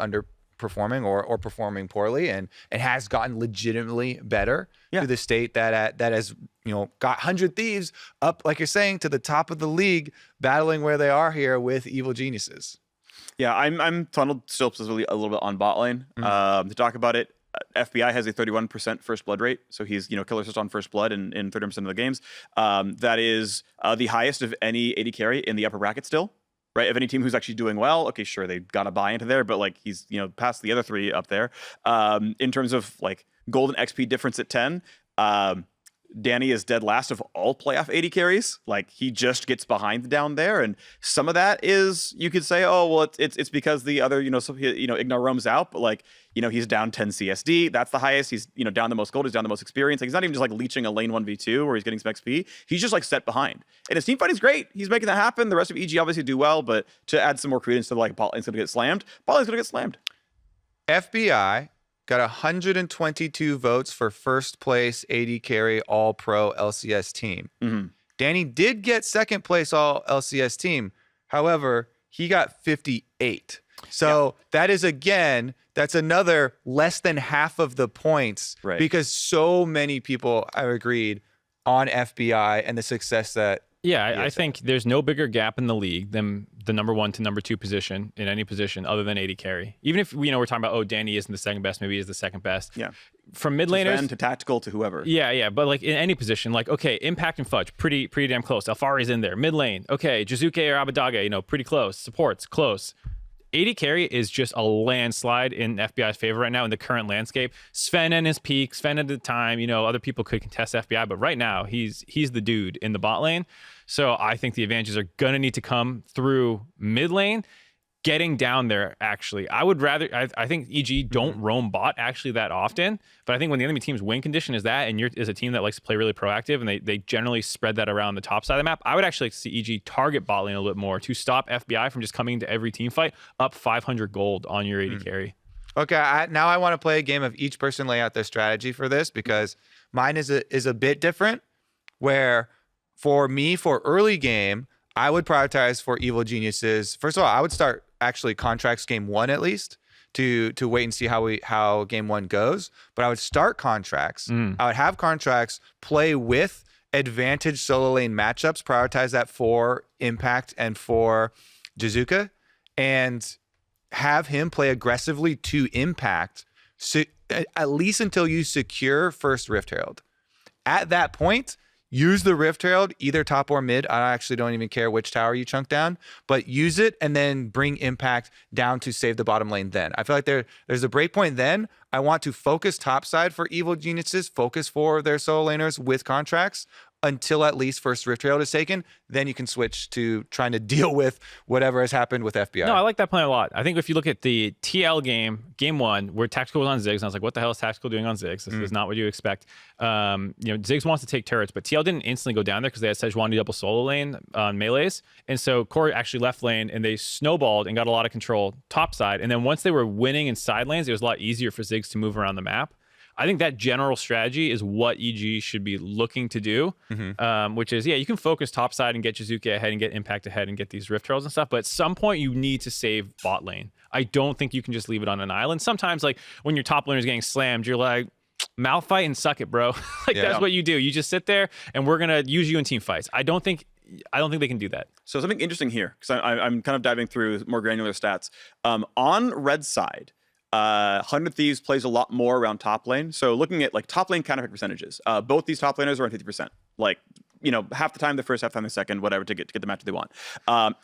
performing or performing poorly, and has gotten legitimately better to the state that has got 100 Thieves up, like you're saying, to the top of the league, battling where they are here with Evil Geniuses. Yeah, I'm tunneled still specifically a little bit on bot lane. To talk about it, FBI has a 31% first blood rate, so he's killer assist on first blood in 30% of the games. That is the highest of any AD carry in the upper bracket still. Right, of any team who's actually doing well, okay, sure, they got to buy into there, but like he's past the other three up there. In terms of like golden XP difference at 10, Danny is dead last of all playoff AD carries. Like he just gets behind down there, and some of that is you could say, oh well, it's because the other Ignore roams out, but like he's down 10 CSD. That's the highest. He's down the most gold. He's down the most experience. Like he's not even just like leeching a lane 1v2 where he's getting some XP. He's just like set behind, and his team fighting's great. He's making that happen. The rest of EG obviously do well, but to add some more credence to like bot lane's gonna get slammed. Bot lane's gonna get slammed. FBI got 122 votes for first place AD carry all pro LCS team. Danny did get second place all LCS team. However, he got 58. So that is, again, that's another less than half of the points, because so many people have agreed on FBI and the success that. Yeah, I think there's no bigger gap in the league than the number 1 to number 2 position in any position other than AD carry. Even if we're talking about, Danny isn't the second best, maybe he's the second best. Yeah. From mid laners to tactical to whoever. Yeah, but like in any position, like okay, Impact and Fudge, pretty damn close. Alfari's in there. Mid lane, okay, Jizuke or Abadaga, pretty close. Supports, close. AD carry is just a landslide in FBI's favor right now in the current landscape. Sven and his peak, Sven at the time, other people could contest FBI, but right now he's the dude in the bot lane. So I think the advantages are gonna need to come through mid lane, getting down there. Actually, I would rather. I think EG don't roam bot actually that often, but I think when the enemy team's win condition is that, and is a team that likes to play really proactive, and they generally spread that around the top side of the map, I would actually like to see EG target bot lane a little bit more to stop FBI from just coming into every team fight up 500 gold on your AD carry. Okay, now I want to play a game of each person lay out their strategy for this, because mine is a bit different. Where for me, for early game, I would prioritize for Evil Geniuses. First of all, I would start actually contracts game 1 at least to wait and see how game 1 goes. But I would start contracts. I would have contracts play with advantage solo lane matchups, prioritize that for Impact and for Jizuka, and have him play aggressively to Impact, at least until you secure first Rift Herald. At that point, use the Rift Herald, either top or mid. I actually don't even care which tower you chunk down, but use it and then bring Impact down to save the bottom lane then. I feel like there's a break point then. I want to focus topside for Evil Geniuses, focus for their solo laners with contracts until at least first Rift Herald is taken. Then you can switch to trying to deal with whatever has happened with FBI. No, I like that plan a lot. I think if you look at the TL game 1, where Tactical was on Ziggs, and I was like, what the hell is Tactical doing on Ziggs? This is not what you expect. Ziggs wants to take turrets, but TL didn't instantly go down there because they had Sejuani double solo lane on melees. And so Core actually left lane, and they snowballed and got a lot of control topside. And then once they were winning in side lanes, it was a lot easier for Ziggs to move around the map. I think that general strategy is what EG should be looking to do, which is, you can focus topside and get Jizuke ahead and get Impact ahead and get these Rift Heralds and stuff, but at some point you need to save bot lane. I don't think you can just leave it on an island. Sometimes, like, when your top laner is getting slammed, you're like, mouth fight and suck it, bro. That's what you do. You just sit there, and we're going to use you in team fights. I don't think they can do that. So something interesting here, because I'm kind of diving through more granular stats. On red side, 100 Thieves plays a lot more around top lane. So looking at like top lane counterpick percentages, both these top laners are around 50%. Like, half the time the first, half the time the second, whatever, to get the match they want.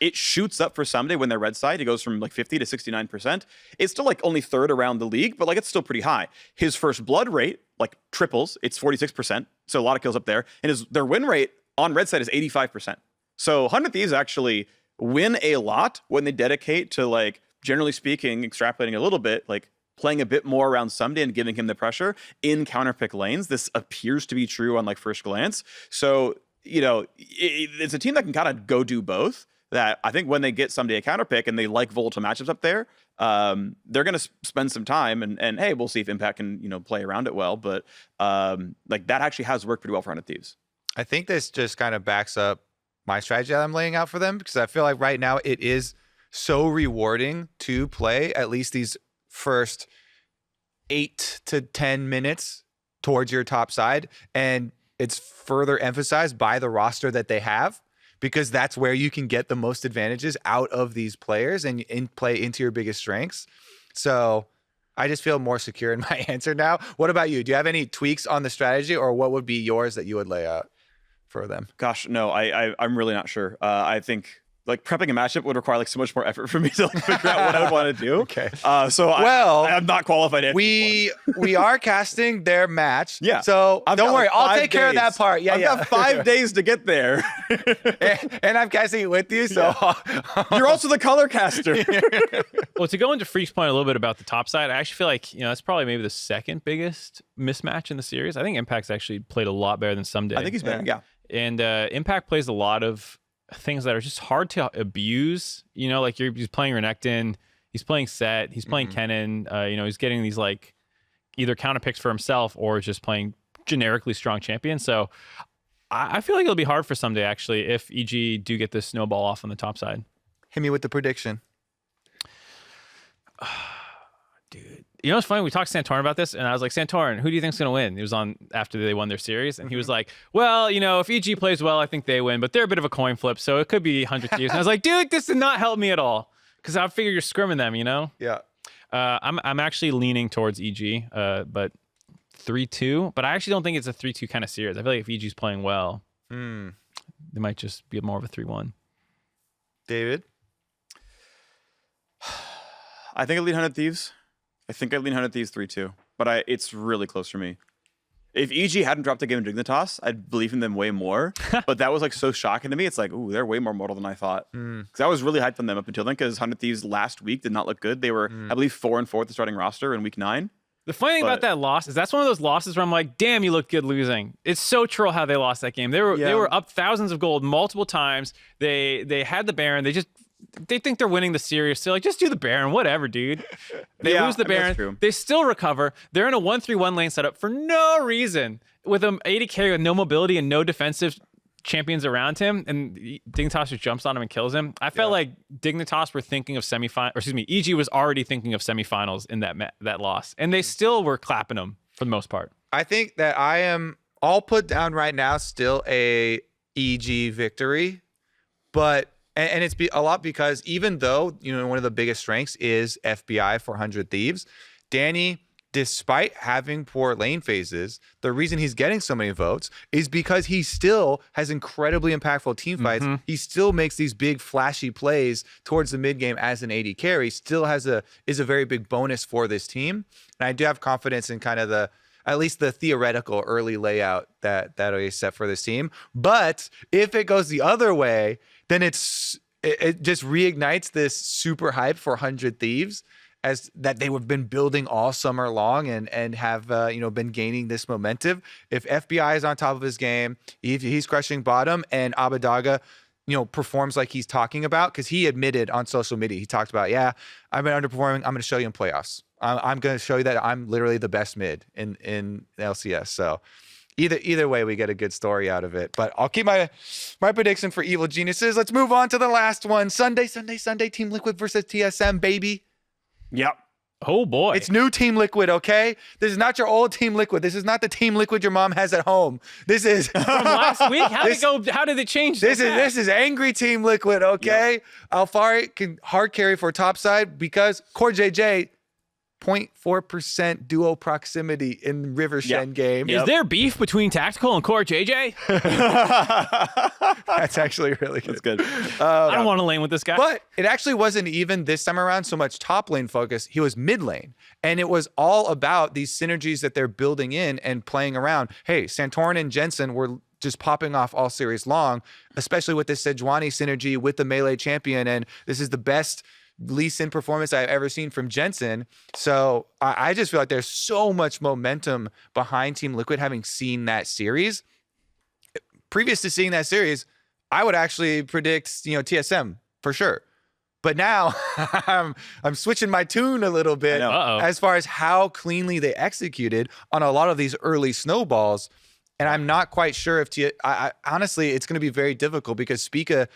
It shoots up for Someday when they're red side. It goes from like 50 to 69%. It's still like only third around the league, but like it's still pretty high. His first blood rate like triples. It's 46%. So a lot of kills up there. And their win rate on red side is 85%. So 100 Thieves actually win a lot when they dedicate to, like, generally speaking, extrapolating a little bit, like playing a bit more around Someday and giving him the pressure in counterpick lanes. This appears to be true on like first glance. So, it's a team that can kind of go do both. That I think when they get Someday a counterpick and they like volatile matchups up there, they're going to spend some time and hey, we'll see if Impact can, play around it well. But like that actually has worked pretty well for 100 Thieves. I think this just kind of backs up my strategy that I'm laying out for them, because I feel like right now it is so rewarding to play at least these first 8 to 10 minutes towards your top side. And it's further emphasized by the roster that they have, because that's where you can get the most advantages out of these players and play into your biggest strengths. So I just feel more secure in my answer now. What about you? Do you have any tweaks on the strategy, or what would be yours that you would lay out for them? Gosh, no, I'm really not sure. I think like prepping a matchup would require like so much more effort for me to like figure out what I would want to do. Okay. I'm not qualified. We are casting their match. Yeah. So don't worry, I'll take care of that part. Yeah, I've got 5 days to get there. and I'm casting it with you. So you're also the color caster. Well, to go into Phreak's point a little bit about the top side, I actually feel like that's probably maybe the second biggest mismatch in the series. I think Impact's actually played a lot better than Someday. I think he's better. Yeah. And Impact plays a lot of things that are just hard to abuse. Like he's playing Renekton, he's playing Set, he's playing Kennen. He's getting these like either counter picks for himself or just playing generically strong champions. So I feel like it'll be hard for Someday actually if EG do get this snowball off on the top side. hit me with the prediction. Dude. It's funny? We talked to Santorin about this, and I was like, Santorin, who do you think's going to win? He was on after they won their series, and he was like, well, if EG plays well, I think they win, but they're a bit of a coin flip, so it could be 100 Thieves. And I was like, dude, this did not help me at all, because I figure you're scrimming them, Yeah. I'm actually leaning towards EG, but 3-2, but I actually don't think it's a 3-2 kind of series. I feel like if EG's playing well, they might just be more of a 3-1. David? I think I lead 100 Thieves. I think I lean 100 Thieves 3-2, but it's really close for me. If EG hadn't dropped a game in Dignitas, I'd believe in them way more. But that was like so shocking to me. It's like, ooh, they're way more mortal than I thought. Because I was really hyped on them up until then. Because 100 Thieves last week did not look good. They were, I believe, 4-4 at the starting roster in week 9. The funny thing about that loss is that's one of those losses where I'm like, damn, you look good losing. It's so troll how they lost that game. They were up thousands of gold multiple times. They had the Baron. They think they're winning the series. So like, just do the Baron, whatever, dude. They lose the Baron. They still recover. They're in a 1-3-1 lane setup for no reason with an 80 carry with no mobility and no defensive champions around him. And Dignitas just jumps on him and kills him. I felt like Dignitas were thinking of EG was already thinking of semifinals in that loss. And they still were clapping them for the most part. I think that I am all put down right now still a EG victory, but and it's a lot because even though, one of the biggest strengths is FBI for 100 Thieves, Danny, despite having poor lane phases, the reason he's getting so many votes is because he still has incredibly impactful team fights. He still makes these big flashy plays towards the mid game as an AD carry, still is a very big bonus for this team. And I do have confidence in kind of at least the theoretical early layout that is set for this team. But if it goes the other way, then it just reignites this super hype for 100 Thieves as that they have been building all summer long and have been gaining this momentum. If FBI is on top of his game, if he's crushing bottom and Abadaga performs like he's talking about, because he admitted on social media, he talked about, I've been underperforming. I'm going to show you in playoffs. I'm going to show you that I'm literally the best mid in LCS. So either way, we get a good story out of it. But I'll keep my prediction for Evil Geniuses. Let's move on to the last one. Sunday. Team Liquid versus TSM, baby. Yep. Oh boy. It's new Team Liquid, okay? This is not your old Team Liquid. This is not the Team Liquid your mom has at home. This is from last week. How did it change? This is angry Team Liquid, okay? Yep. Alfari can hard carry for topside because Core JJ 0.4% duo proximity in River Shen game. Is there beef between Tactical and Core JJ? That's actually really good. That's good. I don't want to lane with this guy. But it actually wasn't even this time around so much top lane focus. He was mid lane. And it was all about these synergies that they're building in and playing around. Hey, Santorin and Jensen were just popping off all series long, especially with this Sejuani synergy with the melee champion. And this is the best Lee Sin performance I've ever seen from Jensen. So I just feel like there's so much momentum behind Team Liquid having seen that series. Previous to seeing that series, I would actually predict, TSM for sure. But now I'm switching my tune a little bit as far as how cleanly they executed on a lot of these early snowballs. And I'm not quite sure if honestly, it's going to be very difficult because Spica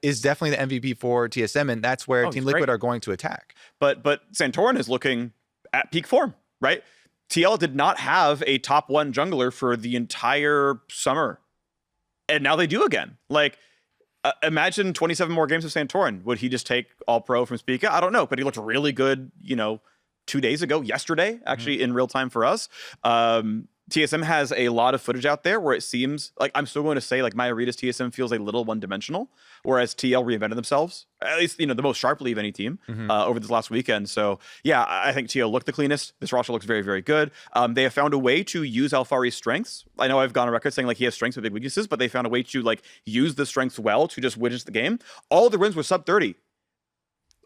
is definitely the MVP for TSM, and that's where Team Liquid are going to attack. But Santorin is looking at peak form, right? TL did not have a top 1 jungler for the entire summer. And now they do again. Like, imagine 27 more games of Santorin. Would he just take all pro from Spica? I don't know, but he looked really good, 2 days ago, yesterday, actually in real time for us. TSM has a lot of footage out there where it seems like, I'm still going to say, like, Mayorita's TSM feels a little one-dimensional, whereas TL reinvented themselves, at least, the most sharply of any team over this last weekend. So, yeah, I think TL looked the cleanest. This roster looks very, very good. They have found a way to use Alfari's strengths. I know I've gone on record saying, like, he has strengths with big weaknesses, but they found a way to, like, use the strengths well to just widget the game. All the wins were sub-30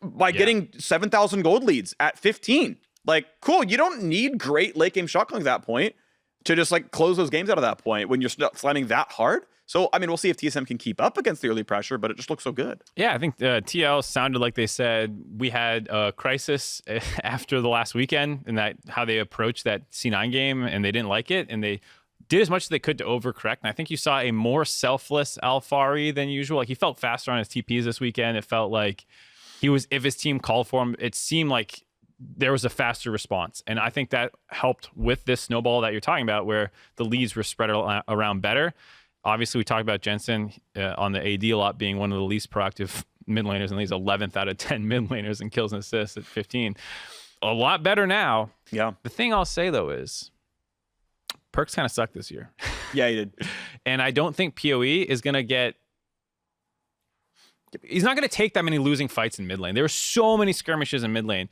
by getting 7,000 gold leads at 15. Like, cool. You don't need great late game shot calling at that point to just, like, close those games out of that point when you're slamming that hard. So, I mean, we'll see if TSM can keep up against the early pressure, but it just looks so good. Yeah, I think TL sounded like they said we had a crisis after the last weekend and that how they approached that C9 game, and they didn't like it, and they did as much as they could to overcorrect. And I think you saw a more selfless Alfari than usual. Like, he felt faster on his TPs this weekend. It felt like if his team called for him, it seemed like there was a faster response. And I think that helped with this snowball that you're talking about, where the leads were spread around better. Obviously, we talked about Jensen on the AD a lot, being one of the least proactive mid laners, and he's 11th out of 10 mid laners in kills and assists at 15. A lot better now. Yeah. The thing I'll say, though, is Perks kind of sucked this year. Yeah, he did. And I don't think PoE is going to get... He's not going to take that many losing fights in mid lane. There are so many skirmishes in mid lane.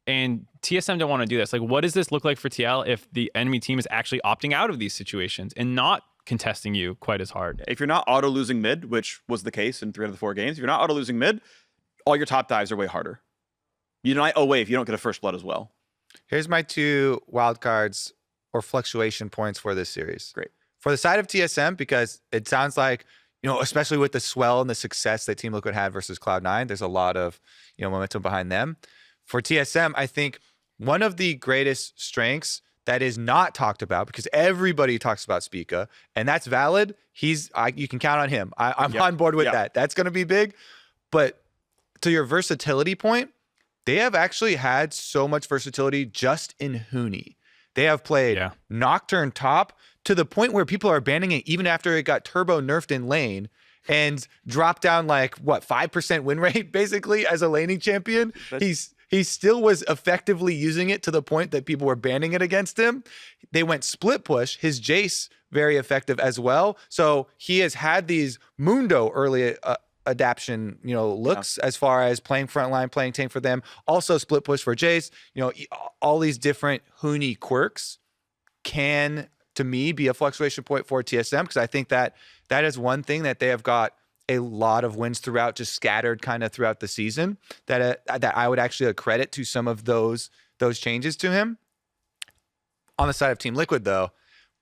And TSM don't want to do this. Like, what does this look like for TL if the enemy team is actually opting out of these situations and not contesting you quite as hard? If you're not auto-losing mid, which was the case in 3 out of the 4 games, if you're not auto-losing mid, all your top dives are way harder. You don't if you don't get a first blood as well. Here's my 2 wildcards or fluctuation points for this series. Great. For the side of TSM, because it sounds like, especially with the swell and the success that Team Liquid had versus Cloud9, there's a lot of, momentum behind them. For TSM, I think one of the greatest strengths that is not talked about, because everybody talks about Spica, and that's valid. You can count on him. I'm on board with that. That's going to be big. But to your versatility point, they have actually had so much versatility just in Huni. They have played Nocturne top to the point where people are banning it even after it got turbo nerfed in lane and dropped down 5% win rate basically as a laning champion. He still was effectively using it to the point that people were banning it against him. They went split push. His Jace, very effective as well. So he has had these Mundo early adaption, looks as far as playing frontline, playing tank for them. Also split push for Jace. All these different Huni quirks can, to me, be a fluctuation point for TSM, because I think that is one thing that they have got a lot of wins throughout, just scattered kind of throughout the season, that I would actually credit to some of those changes to him. On the side of Team Liquid, though,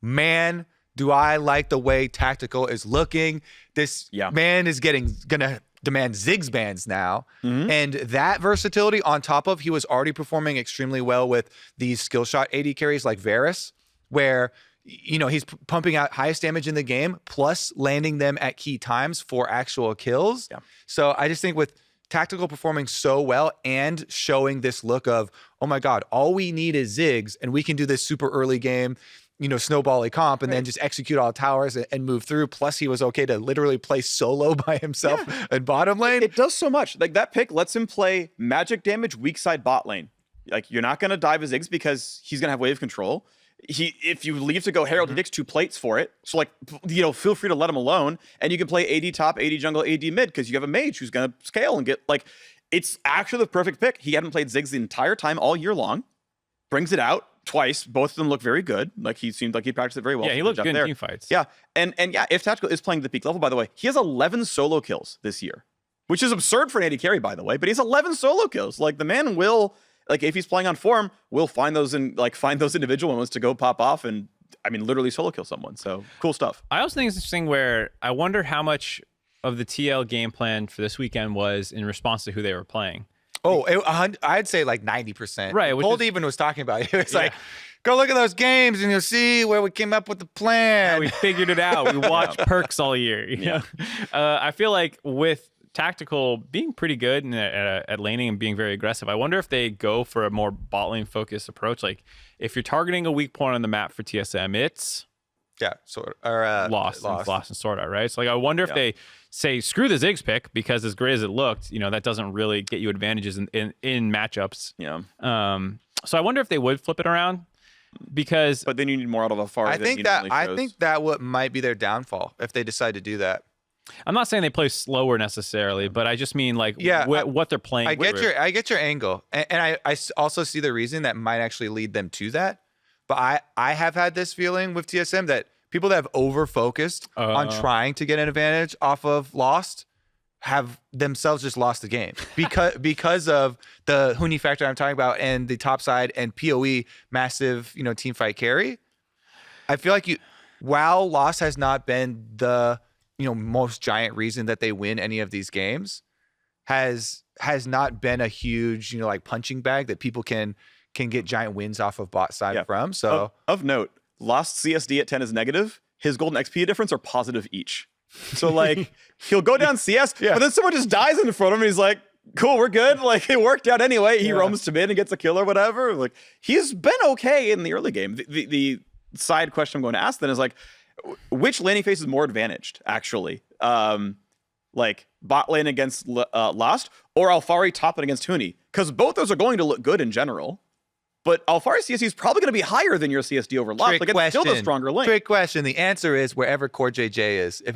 man, do I like the way Tactical is looking. This man is gonna demand Ziggs bans now. And that versatility on top of, he was already performing extremely well with these skill shot AD carries like Varus, where he's pumping out highest damage in the game, plus landing them at key times for actual kills. Yeah. So I just think with Tactical performing so well and showing this look of, oh my God, all we need is Ziggs, and we can do this super early game, snowbally comp, and then just execute all towers and move through. Plus, he was okay to literally play solo by himself in bottom lane. It does so much. Like, that pick lets him play magic damage weak side bot lane. Like, you're not going to dive his Ziggs because he's going to have wave control. If you leave to go Herald, he takes 2 plates for it. So, feel free to let him alone. And you can play AD top, AD jungle, AD mid, because you have a mage who's going to scale and get, it's actually the perfect pick. He hadn't played Ziggs the entire time all year long. Brings it out twice. Both of them look very good. He seemed like he practiced it very well. Yeah, he looked good in team fights. Yeah. And if Tactical is playing the peak level, by the way, he has 11 solo kills this year, which is absurd for an AD carry, by the way, but he's 11 solo kills. The man will... if he's playing on form, we'll find those individual ones to go pop off and, literally solo kill someone. So cool stuff. I also think it's interesting where I wonder how much of the TL game plan for this weekend was in response to who they were playing. I'd say 90%. Right. Cold even was talking about it. It's go look at those games and you'll see where we came up with the plan. We figured it out. We watched Perks all year. I feel like with tactical being pretty good at laning and being very aggressive. I wonder if they go for a more bot lane focused approach. Like if you're targeting a weak point on the map for TSM, it's lost and Sword Art, right? So like I wonder if they say screw the Ziggs pick, because as great as it looked, that doesn't really get you advantages in matchups. Yeah. So I wonder if they would flip it around, because but then you need more out of Alfari. I think that what might be their downfall if they decide to do that. I'm not saying they play slower necessarily, but I just mean like what they're playing. I get your angle, and I also see the reason that might actually lead them to that. But I have had this feeling with TSM that people that have over focused on trying to get an advantage off of Lost have themselves just lost the game because of the Huni factor I'm talking about and the top side and PoE massive team fight carry. I feel like while Lost has not been the most giant reason that they win any of these games, has not been a huge like punching bag that people can get giant wins off of bot side from. So of note, Lost CSD at 10 is negative. His golden XP difference are positive each. So like he'll go down CS, but then someone just dies in front of him and he's like, cool, we're good. Like it worked out anyway. He roams to mid and gets a kill or whatever. Like he's been okay in the early game. The side question I'm going to ask then is like, which laning phase is more advantaged actually? Like bot lane against Lost or Alfari top lane against Huni? Because both those are going to look good in general. But Alfari CSD is probably going to be higher than your CSD over Lost. Like it's still the stronger lane. Trick question. The answer is wherever Core JJ is. If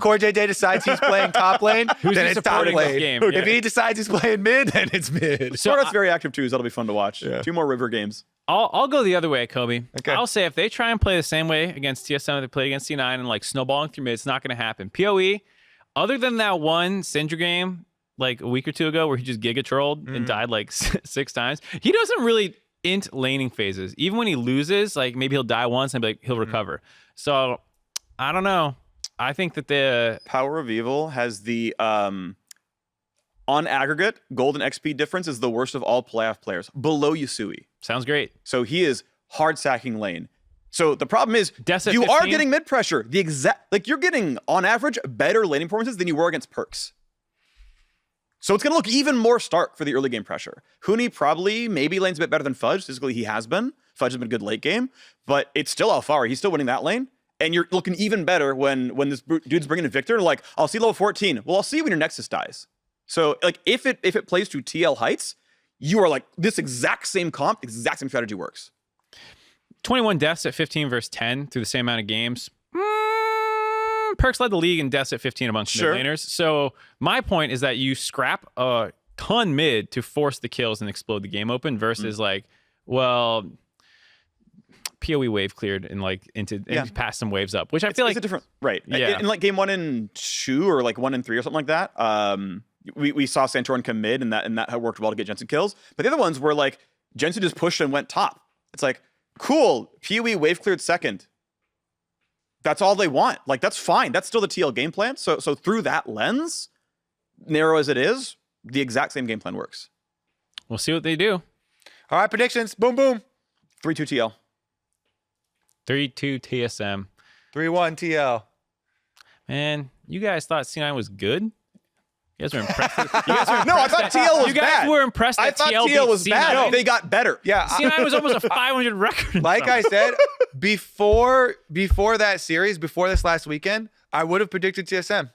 Core JJ decides he's playing top lane, then it's top lane. Game? If he decides he's playing mid, then it's mid. So that's very active too, so that'll be fun to watch. Yeah. 2 more river games. I'll go the other way, Kobe. Okay. I'll say if they try and play the same way against TSM that they played against C9 and like snowballing through mid, it's not going to happen. PoE, other than that one Syndra game like a week or 2 ago where he just giga trolled and died like 6 times, he doesn't really int laning phases. Even when he loses, like maybe he'll die once and he'll recover. So I don't know. I think that the Power of Evil has the on aggregate golden XP difference is the worst of all playoff players, below Yusui. Sounds great. So he is hard sacking lane. So the problem is Death you are getting mid pressure. You're getting on average better laning performances than you were against Perks. So it's going to look even more stark for the early game pressure. Huni probably maybe lanes a bit better than Fudge. Physically, he has been. Fudge has been good late game, but it's still Alfari. He's still winning that lane. And you're looking even better when this dude's bringing in Victor. Like, I'll see level 14. Well, I'll see when your Nexus dies. So like if it plays to TL heights, you are like, this exact same comp, exact same strategy works. 21 deaths at 15 versus 10 through the same amount of games. Perks led the league in deaths at 15 amongst mid laners. So my point is that you scrap a ton mid to force the kills and explode the game open versus like, well, PoE wave cleared and like and passed some waves up, which I feel like it's a different Yeah. In like game 1 and 2 or like 1 and 3 or something like that. We saw Santorin come mid and that had worked well to get Jensen kills. But the other ones were like Jensen just pushed and went top. It's like, cool, PoE wave cleared second. That's all they want. Like, that's fine. That's still the TL game plan. So through that lens, narrow as it is, the exact same game plan works. We'll see what they do. All right, predictions. Boom, boom. 3-2 TL. 3-2 TSM. 3-1 TL. Man, you guys thought C9 was good? You guys were impressed. No, I thought TL was You guys bad. were impressed I that thought TL TL was beat bad. C9. No, they got better. Yeah. C9 was almost a 500 record. Like I said, before that series, before this last weekend, I would have predicted TSM.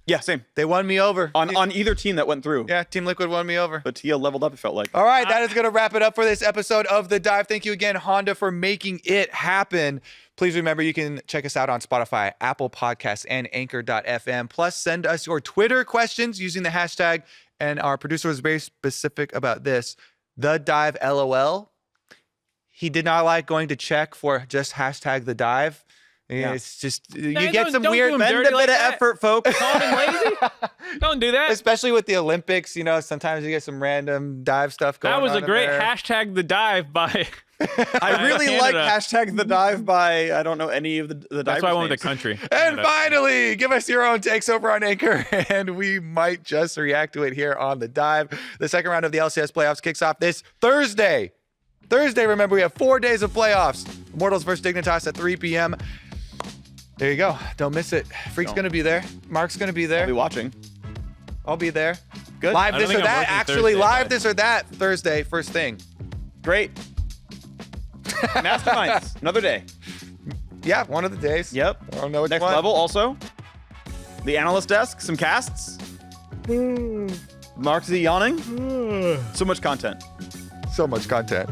Yeah, same. They won me over. On either team that went through. Yeah, Team Liquid won me over. But TL leveled up, it felt like. All right, that is going to wrap it up for this episode of The Dive. Thank you again, Honda, for making it happen. Please remember you can check us out on Spotify, Apple Podcasts, and Anchor.fm. Plus, send us your Twitter questions using the hashtag. And our producer was very specific about this. The Dive LOL. He did not like going to check for just hashtag The Dive. Yeah. It's just, you get some weird, spend a bit of effort, folks. Call him lazy? Don't do that. Especially with the Olympics, sometimes you get some random dive stuff going on. That was a great there. hashtag The Dive by I really like hashtag The Dive by, I don't know any of the divers. That's why I went with the country. And finally, give us your own takes over on Anchor, and we might just react to it here on The Dive. The second round of the LCS playoffs kicks off this Thursday. Remember, we have 4 days of playoffs. Immortals versus Dignitas at 3 p.m. There you go. Don't miss it. Phreak's going to be there. Mark's going to be there. I'll be watching. I'll be there. Good. Live I don't this or think I'm that. working Actually, Thursday, live but- this or that Thursday, first thing. Great. Masterminds. Another day. Yeah, one of the days. Yep. I don't know which Next one. level also. The analyst desk. Some casts. MarkZ yawning. So much content. So much content.